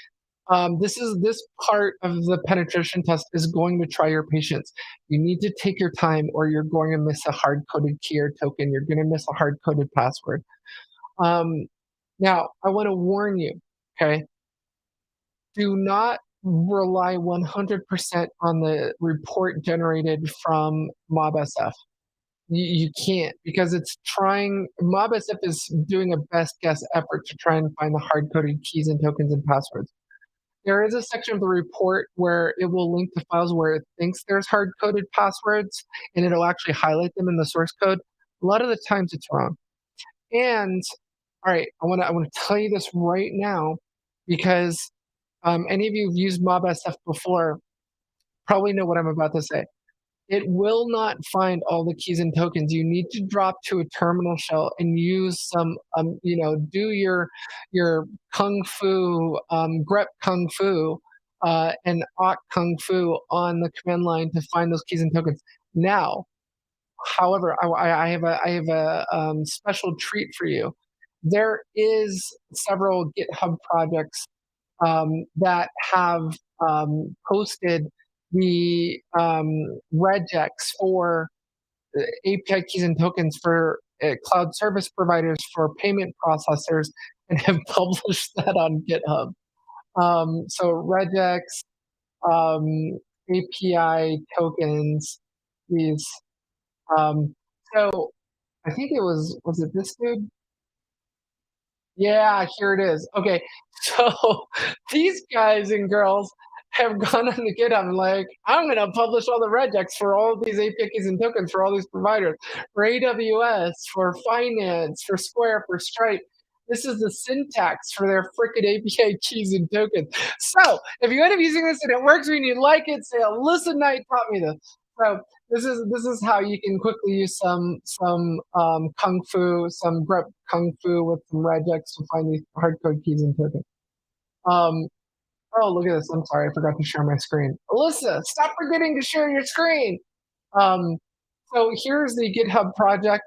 this part of the penetration test is going to try your patience. You need to take your time, or you're going to miss a hard coded key or token. You're going to miss a hard coded password. Now, I want to warn you. Okay. Do not rely 100% on the report generated from MobSF. You can't, because MobSF is doing a best guess effort to try and find the hard-coded keys and tokens and passwords. There is a section of the report where it will link to files where it thinks there's hard-coded passwords, and it'll actually highlight them in the source code. A lot of the times it's wrong. And all right, I want to tell you this right now, because any of you who've used MobSF before probably know what I'm about to say. It will not find all the keys and tokens. You need to drop to a terminal shell and use some, do your kung fu, grep kung fu, and awk kung fu on the command line to find those keys and tokens. Now, however, I have a special treat for you. There is several GitHub projects that have posted the regex for API keys and tokens for cloud service providers for payment processors, and have published that on GitHub. So regex, API tokens, these. So I think was it this dude? Yeah, here it is. Okay, so these guys and girls have gone on the GitHub and like, I'm going to publish all the regex for all of these API keys and tokens for all these providers, for AWS, for finance, for Square, for Stripe. This is the syntax for their freaking API keys and tokens. So if you end up using this and it works and you like it, say, Alyssa Knight taught me this. So this is how you can quickly use some kung fu, some grep kung fu with some regex to find these hard code keys and tokens. Um, oh, look at this. I'm sorry, I forgot to share my screen. Alyssa, stop forgetting to share your screen. Um, so here's the GitHub project.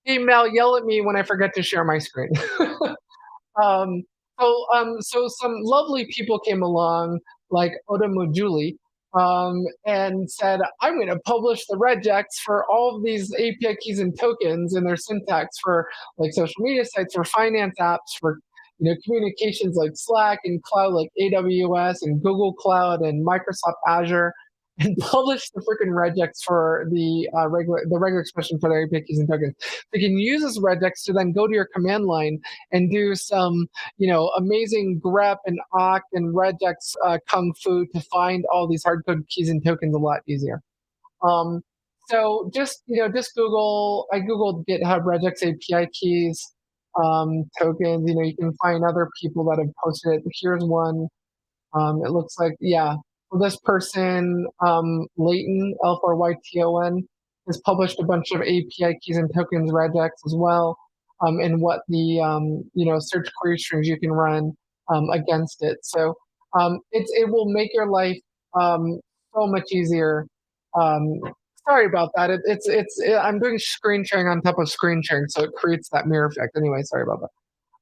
Email, yell at me when I forget to share my screen. Um, so some lovely people came along, like Oda Mojuli, and said, "I'm going to publish the regex for all of these API keys and tokens and their syntax for like social media sites, for finance apps, for communications like Slack and cloud like AWS and Google Cloud and Microsoft Azure." And publish the freaking regex for the regular expression for their API keys and tokens. So you can use this regex to then go to your command line and do some amazing grep and awk and regex kung fu to find all these hard code keys and tokens a lot easier. Um, so just Google. I googled GitHub regex API keys tokens. You can find other people that have posted it. Here's one. It looks like, yeah. Well, this person, Leighton, L4YTON, has published a bunch of API keys and tokens regex as well, and what the search query strings you can run against it. So it will make your life so much easier. Um, Sorry about that. I'm doing screen sharing on top of screen sharing, so it creates that mirror effect. Anyway, sorry about that.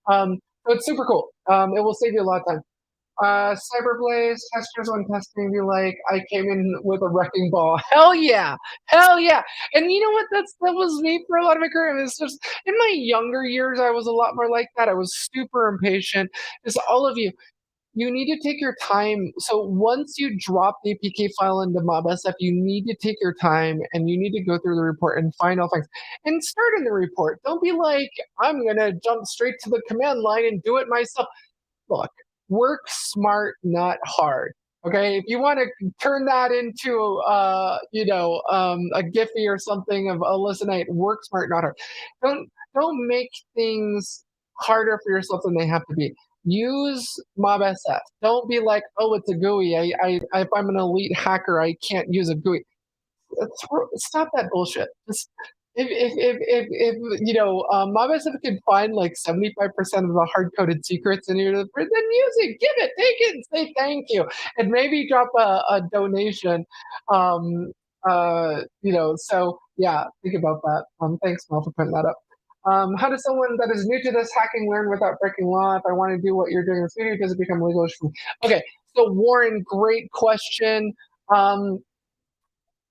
So it's super cool. It will save you a lot of time. Cyberblaze, testers when testing be like, I came in with a wrecking ball. Hell yeah. Hell yeah. And you know what? That was me for a lot of my career. It's just in my younger years, I was a lot more like that. I was super impatient. Just all of you need to take your time. So once you drop the APK file into MobSF, you need to take your time and you need to go through the report and find all things and start in the report. Don't be like, I'm gonna jump straight to the command line and do it myself. Look, work smart, not hard. Okay, if you want to turn that into a Giphy or something of a listenite, work smart, not hard. Don't make things harder for yourself than they have to be. Use MobSF. Don't be like, oh, it's a GUI. If I'm an elite hacker, I can't use a GUI. Stop that bullshit. Just if Mobs if it could find like 75% of the hard coded secrets in here, then use it, give it, take it, and say thank you, and maybe drop a donation. So yeah, think about that. Thanks, Mel, for putting that up. How does someone that is new to this hacking learn without breaking law? If I want to do what you're doing in this video, does it become legal? Okay, so Warren, great question. Um,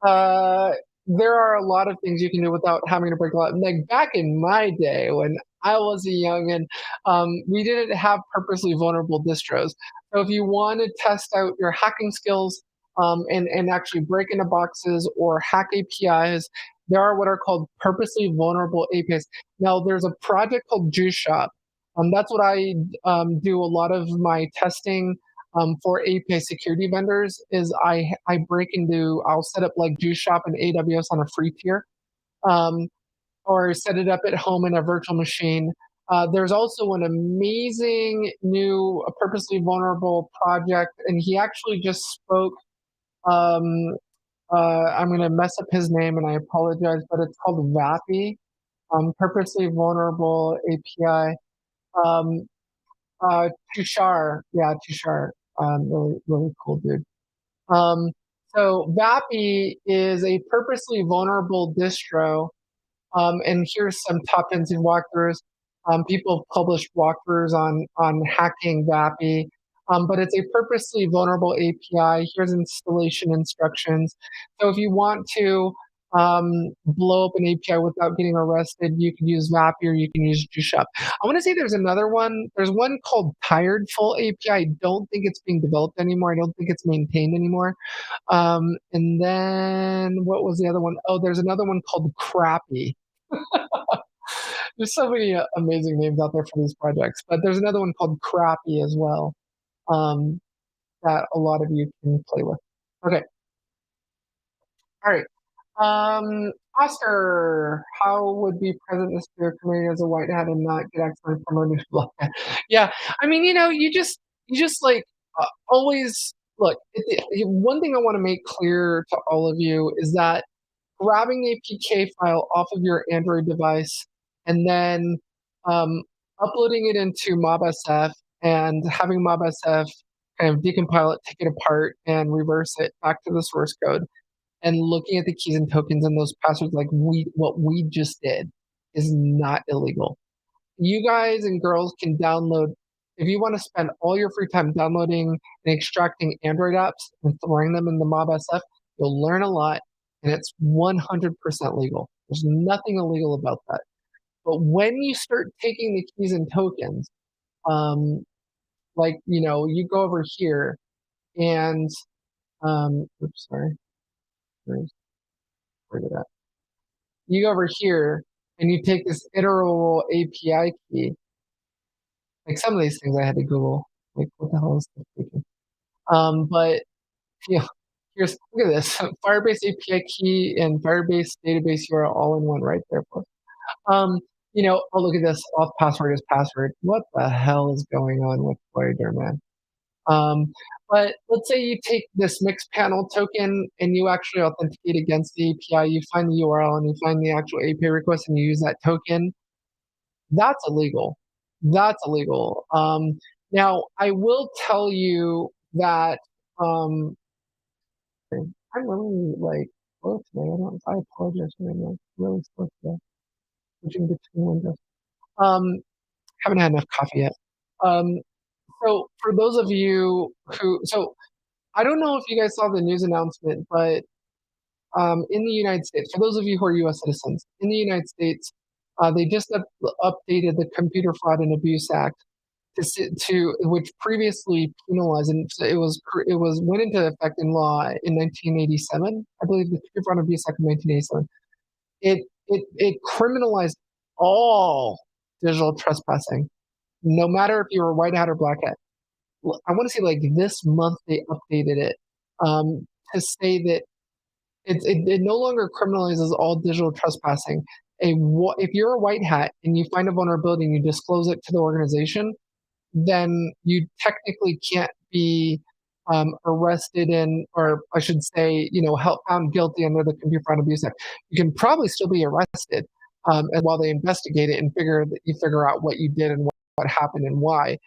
uh, there are a lot of things you can do without having to break a lot. Like back in my day when I was a youngin', we didn't have purposely vulnerable distros. So if you want to test out your hacking skills and actually break into boxes or hack APIs, there are what are called purposely vulnerable APIs. Now there's a project called Juice Shop. That's what I do a lot of my testing for API security vendors is I break into, I'll set up like Juice Shop and AWS on a free tier, um, or set it up at home in a virtual machine. There's also an amazing new purposely vulnerable project, and he actually just spoke. Um, I'm going to mess up his name, and I apologize, but it's called VAPI, purposely vulnerable API. Um, Tushar, yeah, Tushar, really cool dude. Um, so VAPI is a purposely vulnerable distro, and here's some top 10 walkthroughs. People publish walkthroughs on hacking VAPI, but it's a purposely vulnerable API. Here's installation instructions. So if you want to blow up an API without getting arrested, you can use VAPI or you can use JuShop. I want to say there's another one. There's one called Tiredful API. I don't think it's being developed anymore. I don't think it's maintained anymore. And then what was the other one? Oh, there's another one called Crappy. There's so many amazing names out there for these projects, but there's another one called Crappy as well that a lot of you can play with. Okay. All right. Oscar, how would be present in the spirit community as a white hat and not get accidentally promoted to black hat? Yeah, I mean, you just like always look. One thing I want to make clear to all of you is that grabbing the APK file off of your Android device and then um, uploading it into MobSF and having MobSF kind of decompile it, take it apart, and reverse it back to the source code, and looking at the keys and tokens and those passwords like what we just did is not illegal. You guys and girls can download, if you want to spend all your free time downloading and extracting Android apps and throwing them in the MobSF, you'll learn a lot, and it's 100% legal. There's nothing illegal about that. But when you start taking the keys and tokens, like, you go over here and, oops, sorry, where did that? You go over here and you take this iterable API key. Like some of these things I had to Google. Like, what the hell is this speaking? But here's, look at this. Firebase API key and Firebase database URL all in one right there. Um, oh, look at this. Auth password is password. What the hell is going on with Voyager, man? But let's say you take this mixed panel token and you actually authenticate against the API. You find the URL and you find the actual API request and you use that token. That's illegal. That's illegal. Now, I will tell you that I'm really slow today. I apologize. I'm really slow today. Switching between windows. Haven't had enough coffee yet. So for those of you so I don't know if you guys saw the news announcement, but in the United States, for those of you who are U.S. citizens, in the United States, they just updated the Computer Fraud and Abuse Act to which previously penalized, and it was went into effect in law in 1987. I believe the Computer Fraud and Abuse Act of 1987. It criminalized all digital trespassing, no matter if you were white hat or black hat. I want to say like this month they updated it to say that it no longer criminalizes all digital trespassing. If you're a white hat and you find a vulnerability and you disclose it to the organization, then you technically can't be arrested or I should say, found guilty under the Computer Fraud and Abuse Act. You can probably still be arrested, and while they investigate it and figure out what you did and what happened and why.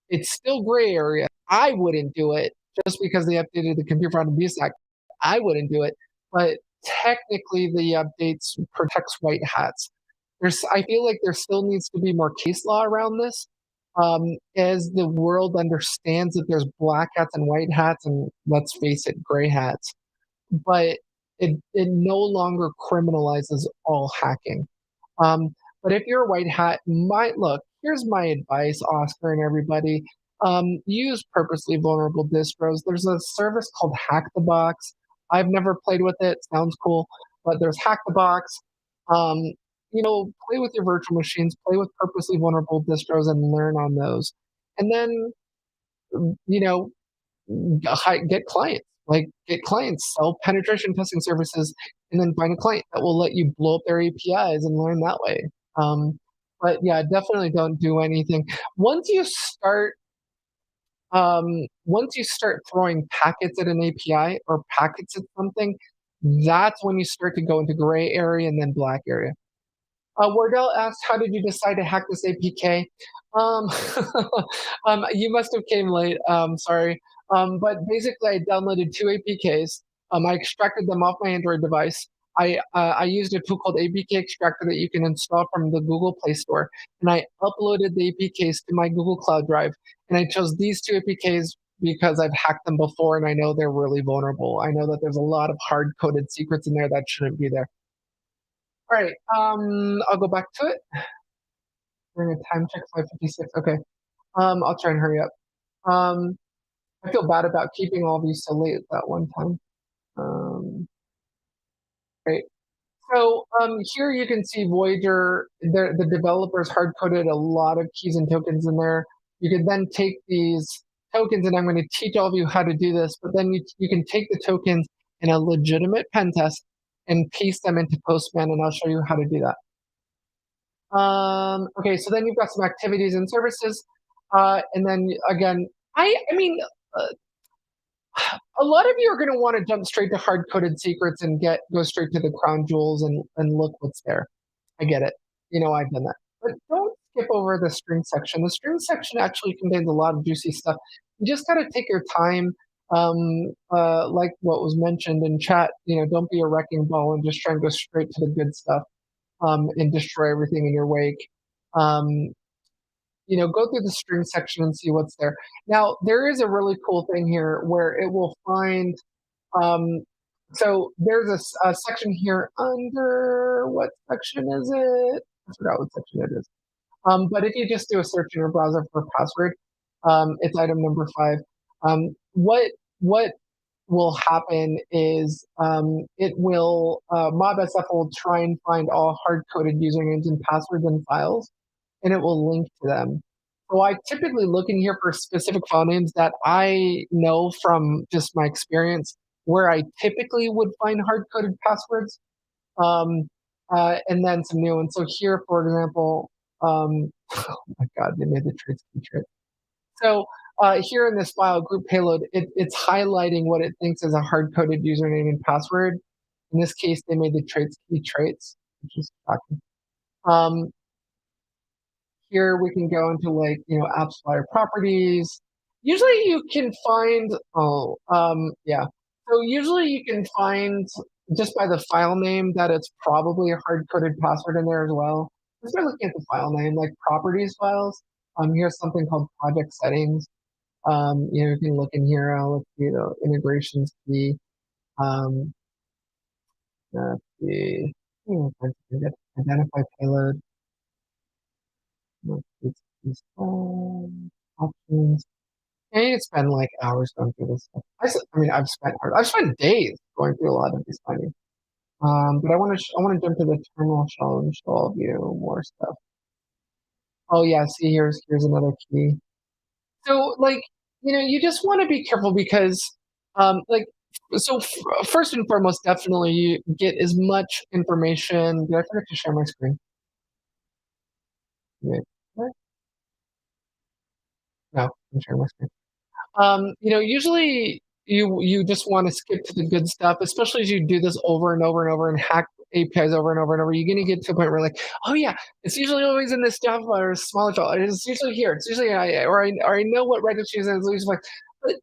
It's still gray area. I wouldn't do it just because they updated the Computer Fraud and Abuse Act. I wouldn't do it, but technically the updates protects white hats. I feel like there still needs to be more case law around this, as the world understands that there's black hats and white hats, and let's face it, gray hats. But it no longer criminalizes all hacking. But if you're a white hat, here's my advice, Oscar and everybody. Use purposely vulnerable distros. There's a service called Hack the Box. I've never played with it. Sounds cool, but there's Hack the Box. Play with your virtual machines, play with purposely vulnerable distros, and learn on those. And then, get clients. Get clients, sell penetration testing services, and then find a client that will let you blow up their APIs and learn that way. But yeah, definitely don't do anything. Once you start throwing packets at an API or packets at something, that's when you start to go into gray area and then black area. Wardell asked, "How did you decide to hack this APK?" You must have came late. Sorry. But basically, I downloaded 2 APKs. I extracted them off my Android device. I used a tool called APK Extractor that you can install from the Google Play Store, and I uploaded the APKs to my Google Cloud Drive. And I chose these 2 APKs because I've hacked them before, and I know they're really vulnerable. I know that there's a lot of hard-coded secrets in there that shouldn't be there. All right, I'll go back to it. We're gonna time check 5:56. Okay, I'll try and hurry up. I feel bad about keeping all of you so late at that one time. Right. So here you can see Voyager. The developers hard coded a lot of keys and tokens in there. You can then take these tokens, and I'm going to teach all of you how to do this. But then you can take the tokens in a legitimate pen test and paste them into Postman, and I'll show you how to do that. Okay, so then you've got some activities and services, and then again, a lot of you are going to want to jump straight to hard-coded secrets and go straight to the crown jewels and look what's there. I get it. I've done that. But don't skip over the string section. The string section actually contains a lot of juicy stuff. You just got to take your time. Like what was mentioned in chat, don't be a wrecking ball and just try and go straight to the good stuff, and destroy everything in your wake. Um, go through the string section and see what's there. Now, there is a really cool thing here where it will find, um, so there's a section here under, what section is it? I forgot what section it is. But if you just do a search in your browser for password, it's item number 5. What will happen is it will MobSF will try and find all hard-coded usernames and passwords and files, and it will link to them. So I typically look in here for specific file names that I know from just my experience where I typically would find hard-coded passwords, and then some new ones. So here, for example, oh my God, they made the trace key trick. So here in this file, group payload, it's highlighting what it thinks is a hard-coded username and password. In this case, they made the traits key traits, which is shocking. Here we can go into apps file properties. Usually you can find, yeah. So usually you can find just by the file name that it's probably a hard-coded password in there as well. Just by looking at the file name, like properties files. Here's something called project settings. You can look in here, let's see the integrations key. Let's see, identify payload. Options. I need to spend like hours going through this stuff. I've spent days going through a lot of these findings. But I want to jump to the terminal shell and show all of you more stuff. Oh yeah, see here's another key. So you just want to be careful because first and foremost, definitely you get as much information. Did I forget to share my screen? Wait, what? No, I'm sharing my screen. Usually you just want to skip to the good stuff, especially as you do this over and over and over and hack APIs over and over and over. You're going to get to a point where oh yeah, it's usually always in this Java or smaller file. It's usually here. It's usually or I know what registry is. It's usually but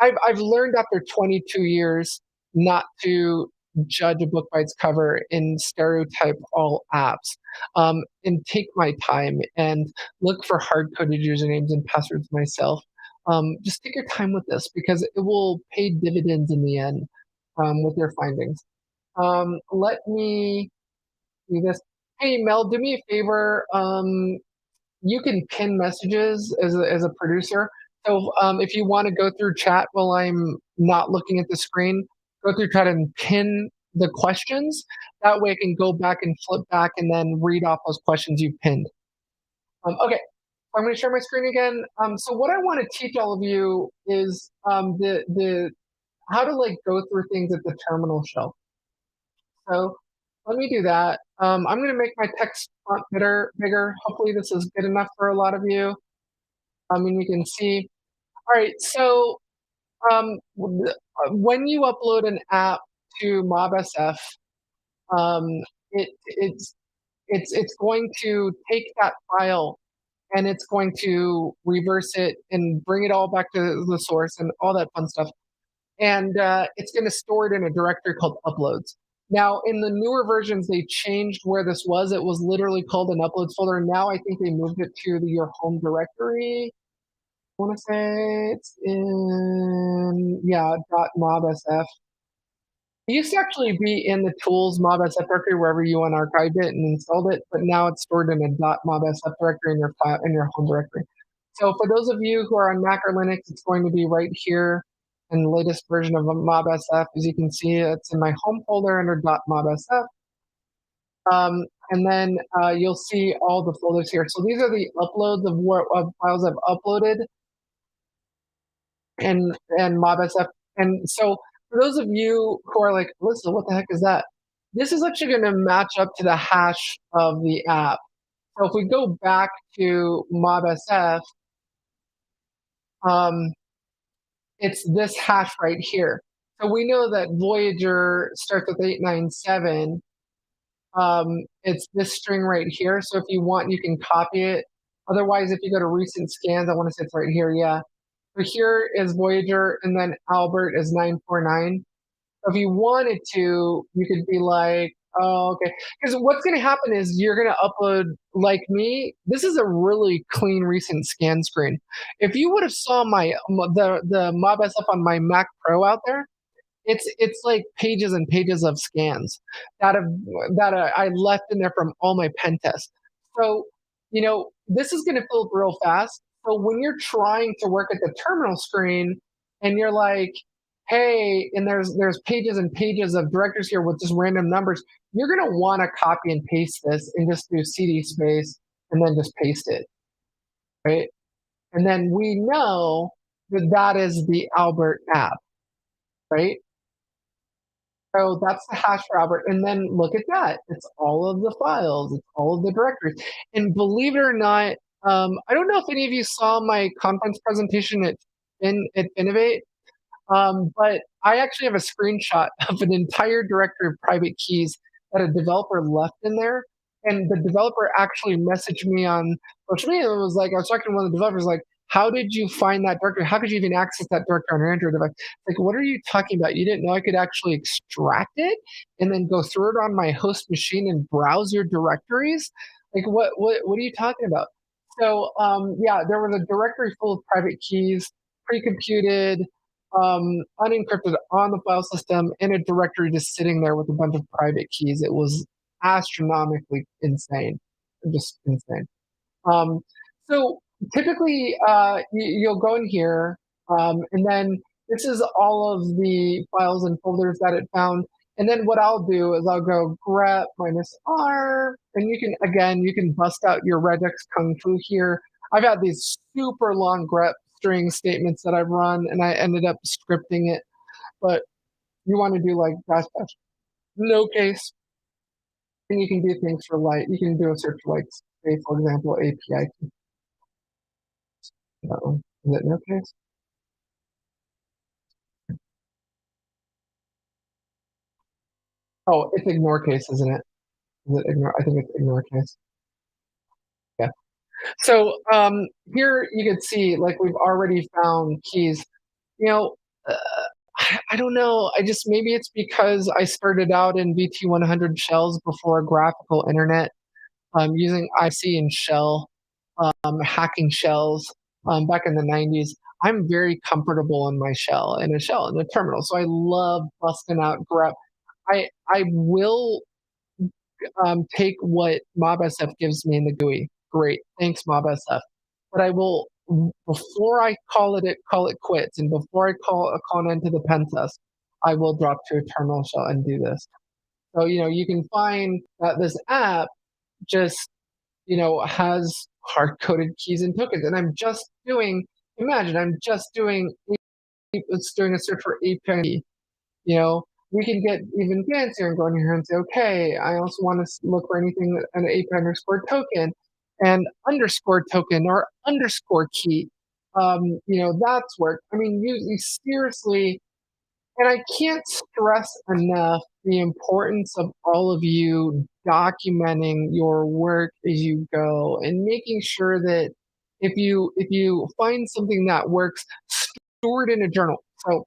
I've learned after 22 years not to judge a book by its cover and stereotype all apps, and take my time and look for hard-coded usernames and passwords myself. Just take your time with this because it will pay dividends in the end, with your findings. Let me do this. Hey, Mel, do me a favor. You can pin messages as a producer. So if you want to go through chat while I'm not looking at the screen, go through chat and pin the questions. That way I can go back and flip back and then read off those questions you pinned. Okay, I'm going to share my screen again. So what I want to teach all of you is the how to go through things at the terminal shell. So let me do that. I'm going to make my text font bigger. Hopefully this is good enough for a lot of you. You can see. All right, so when you upload an app to MobSF, it's going to take that file and it's going to reverse it and bring it all back to the source and all that fun stuff. And it's going to store it in a directory called uploads. Now, in the newer versions, they changed where this was. It was literally called an uploads folder. Now I think they moved it to your home directory. I want to say it's in, yeah, .mobsf. It used to actually be in the tools MobSF directory wherever you unarchived it and installed it, but now it's stored in a .mobsf directory in your file in your home directory. So for those of you who are on Mac or Linux, it's going to be right here in the latest version of MobSF. As you can see, it's in my home folder under .mobsf. And then you'll see all the folders here. So these are the uploads of files I've uploaded and MobSF. And so for those of you who are like, listen, what the heck is that? This is actually going to match up to the hash of the app. So if we go back to MobSF, it's this hash right here. So we know that Voyager starts with 897. It's this string right here. So if you want, you can copy it. Otherwise, if you go to recent scans, I want to say it's right here. Yeah. So here is Voyager, and then Albert is 949. So if you wanted to, you could be like, oh, okay. Because what's going to happen is you're going to upload, like me. This is a really clean recent scan screen. If you would have saw the Mob SF on my Mac Pro out there, it's like pages and pages of scans that have I left in there from all my pen tests. So this is going to fill up real fast. So when you're trying to work at the terminal screen and you're like, hey, and there's pages and pages of directories here with just random numbers, you're going to want to copy and paste this and just do cd space and then just paste it, right? And then we know that that is the Albert app, right? So that's the hash for Albert. And then look at that. It's all of the files, it's all of the directories. And believe it or not, I don't know if any of you saw my conference presentation at Innovate, but I actually have a screenshot of an entire directory of private keys that a developer left in there. And the developer actually messaged me on social media. It was like, I was talking to one of the developers, like, how did you find that directory? How could you even access that directory on your Android device? Like, what are you talking about? You didn't know I could actually extract it and then go through it on my host machine and browse your directories? Like, what are you talking about? So, yeah, there was a directory full of private keys, pre-computed, unencrypted on the file system in a directory just sitting there with a bunch of private keys. It was astronomically insane, just insane. Um, so typically, you'll go in here, and then this is all of the files and folders that it found. And then what I'll do is I'll go grep -r, and you can bust out your regex kung fu here. I've had these super long grep string statements that I've run, and I ended up scripting it. But you want to do like dash dash no case, and you can do things for light. You can do a search for like, say, for example, API. Is it no case? Oh, it's ignore case, isn't it? Is it ignore? I think it's ignore case. Yeah. So here you can see like we've already found keys. You know, uh, I don't know. I just maybe it's because I started out in VT100 shells before graphical internet, using IC and shell, hacking shells back in the 90s. I'm very comfortable in my shell, in a terminal. So I love busting out grep. I will take what MobSF gives me in the GUI. Great, thanks MobSF. But I will, before I call it quits, and before I call an end to the pen test, I will drop to a terminal shell and do this. So you can find that this app just has hard coded keys and tokens, and I'm just doing. Imagine I'm just doing. It's doing a search for API. You know, we can get even fancier and go in here and say, okay, I also want to look for anything that an API underscore token and underscore token or underscore key. That's work. I mean, you seriously, and I can't stress enough the importance of all of you documenting your work as you go and making sure that if you find something that works, store it in a journal. So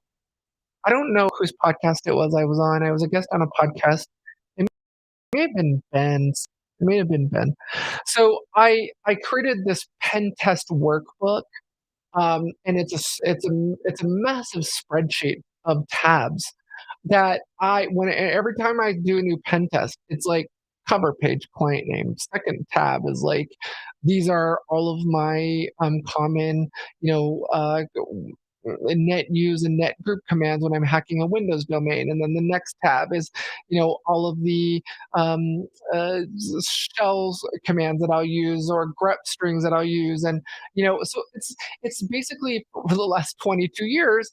I don't know whose podcast it was I was on. I was a guest on a podcast. It may have been Ben's. It may have been Ben. So I created this pen test workbook, and it's a massive spreadsheet of tabs that every time I do a new pen test, it's like cover page, client name. Second tab is like these are all of my common net use and net group commands when I'm hacking a Windows domain. And then the next tab is, all of the shells commands that I'll use or grep strings that I'll use. And, so it's basically for the last 22 years,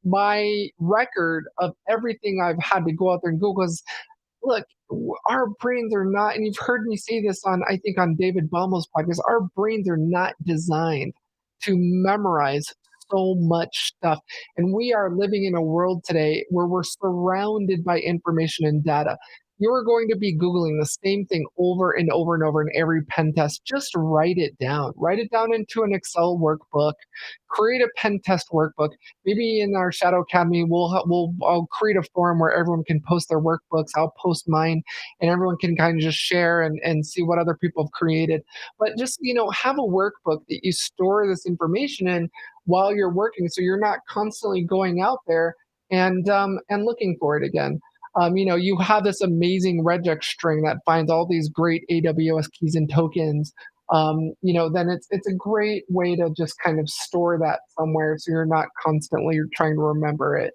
my record of everything I've had to go out there and Google is, look, our brains are not, and you've heard me say this I think on David Baumel's podcast, our brains are not designed to memorize so much stuff. And we are living in a world today where we're surrounded by information and data. you're going to be Googling the same thing over and over and over in every pen test. Just write it down. Write it down into an Excel workbook. Create a pen test workbook. Maybe in our Shadow Academy, I'll create a forum where everyone can post their workbooks. I'll post mine, and everyone can kind of just share and see what other people have created. But just have a workbook that you store this information in while you're working, so you're not constantly going out there and looking for it again. You have this amazing regex string that finds all these great AWS keys and tokens. Then it's a great way to just kind of store that somewhere, so you're not constantly trying to remember it.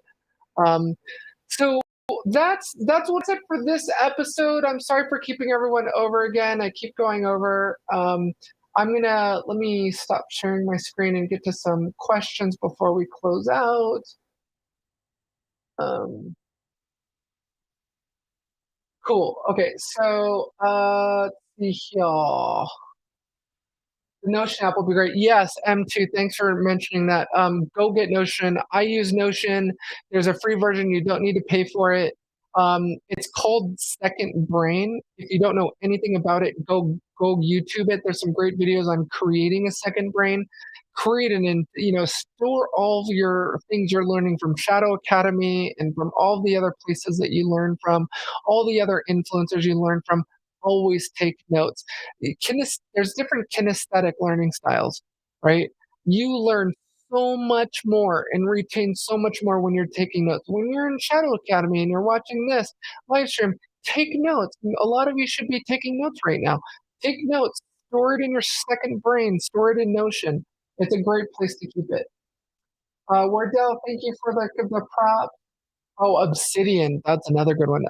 So that's what's it for this episode. I'm sorry for keeping everyone over again. I keep going over. Let me stop sharing my screen and get to some questions before we close out. Cool. Okay, so let's see here. The Notion app will be great. Yes, M2, thanks for mentioning that. Go get Notion. I use Notion. There's a free version. You don't need to pay for it. It's called Second Brain. If you don't know anything about it, go YouTube it. There's some great videos on creating a second brain. Create store all of your things you're learning from Shadow Academy and from all the other places that you learn from, all the other influencers you learn from. Always take notes. There's different kinesthetic learning styles, right? You learn so much more and retain so much more when you're taking notes. When you're in Shadow Academy and you're watching this live stream, take notes. A lot of you should be taking notes right now. Take notes, store it in your second brain, store it in Notion. It's a great place to keep it. Wardell, thank you for the prop. Oh, Obsidian. That's another good one.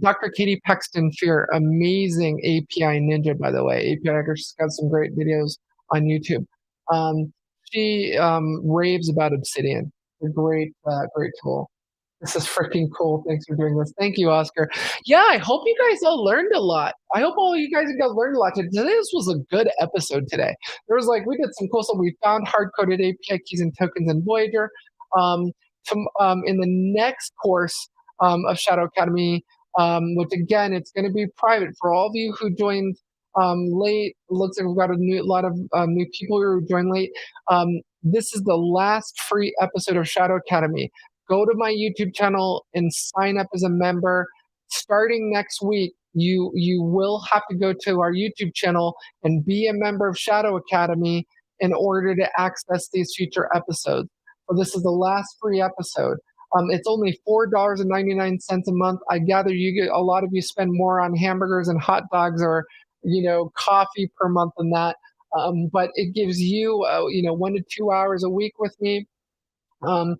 Dr. Katie Paxton Fear, amazing API ninja, by the way. API Hacker's got some great videos on YouTube. She raves about Obsidian. A great tool. This is freaking cool. Thanks for doing this. Thank you, Oscar. Yeah, I hope you guys all learned a lot. I hope all you guys learned a lot today. This was a good episode today. We did some cool stuff. We found hard-coded API keys and tokens in Voyager. In the next course of Shadow Academy, which again, it's going to be private for all of you who joined late. It looks like we've got a lot of new people who joined late. This is the last free episode of Shadow Academy. Go to my YouTube channel and sign up as a member. Starting next week, you will have to go to our YouTube channel and be a member of Shadow Academy in order to access these future episodes. So this is the last free episode. It's only $4.99 a month. I gather a lot of you spend more on hamburgers and hot dogs or coffee per month than that. But it gives you 1 to 2 hours a week with me to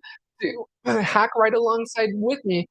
hack right alongside with me.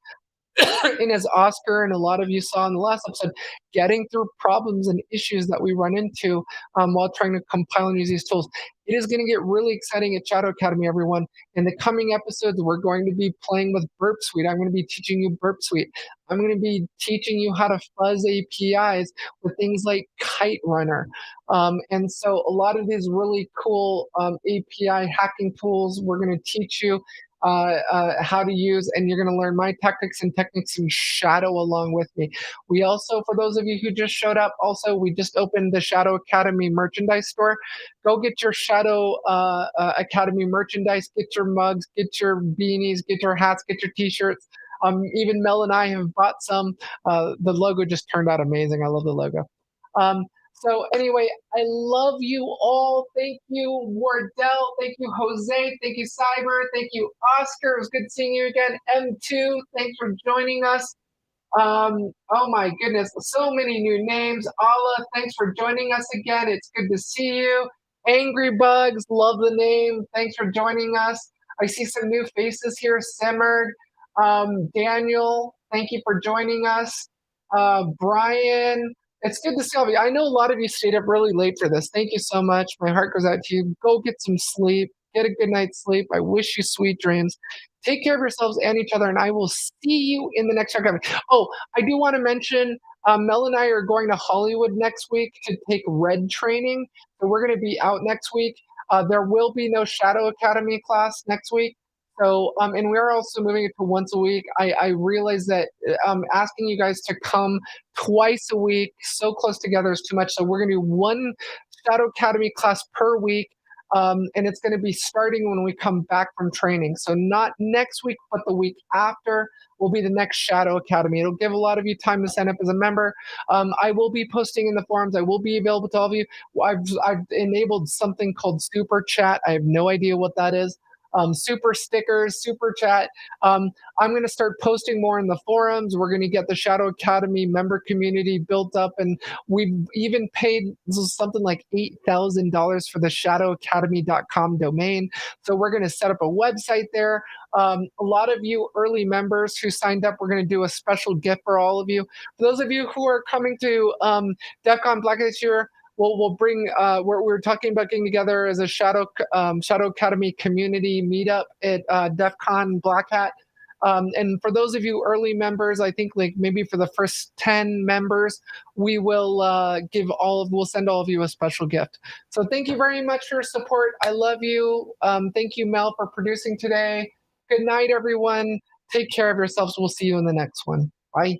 And as Oscar and a lot of you saw in the last episode, getting through problems and issues that we run into while trying to compile and use these tools. It is going to get really exciting at Shadow Academy, everyone. In the coming episodes, we're going to be playing with Burp Suite. I'm going to be teaching you Burp Suite. I'm going to be teaching you how to fuzz APIs with things like Kite Runner. And so a lot of these really cool API hacking tools we're going to teach you how to use, and you're going to learn my tactics and techniques in Shadow along with me. We also, for those of you who just showed up, we just opened the Shadow Academy merchandise store. Go get your Shadow Academy merchandise, get your mugs, get your beanies, get your hats, get your t-shirts. Even Mel and I have bought some. The logo just turned out amazing. I love the logo. So anyway, I love you all. Thank you, Wardell. Thank you, Jose. Thank you, Cyber. Thank you, Oscar. It was good seeing you again. M2, thanks for joining us. Oh my goodness, so many new names. Allah, thanks for joining us again. It's good to see you. Angry Bugs, love the name. Thanks for joining us. I see some new faces here. Simmered. Daniel, thank you for joining us. Brian, it's good to see all of you. I know a lot of you stayed up really late for this. Thank you so much. My heart goes out to you. Go get some sleep. Get a good night's sleep. I wish you sweet dreams. Take care of yourselves and each other, and I will see you in the next show. Oh, I do want to mention Mel and I are going to Hollywood next week to take Red training. So we're going to be out next week. There will be no Shadow Academy class next week. So, and we are also moving it to once a week. I realize that asking you guys to come twice a week, so close together, is too much. So we're going to do one Shadow Academy class per week. And it's going to be starting when we come back from training. So not next week, but the week after will be the next Shadow Academy. It'll give a lot of you time to sign up as a member. I will be posting in the forums. I will be available to all of you. I've enabled something called Super Chat. I have no idea what that is. Super stickers, super chat. I'm going to start posting more in the forums. We're going to get the Shadow Academy member community built up, and we've even paid something like $8,000 for the shadowacademy.com domain. So we're going to set up a website there. A lot of you early members who signed up, we're going to do a special gift for all of you. For those of you who are coming to DEF CON Black this year, we'll bring we're talking about getting together as a Shadow Academy community meetup at DEF CON Black Hat. And for those of you early members, I think like maybe for the first 10 members, we will we'll send all of you a special gift. So thank you very much for your support. I love you. Thank you, Mel, for producing today. Good night, everyone. Take care of yourselves. We'll see you in the next one. Bye.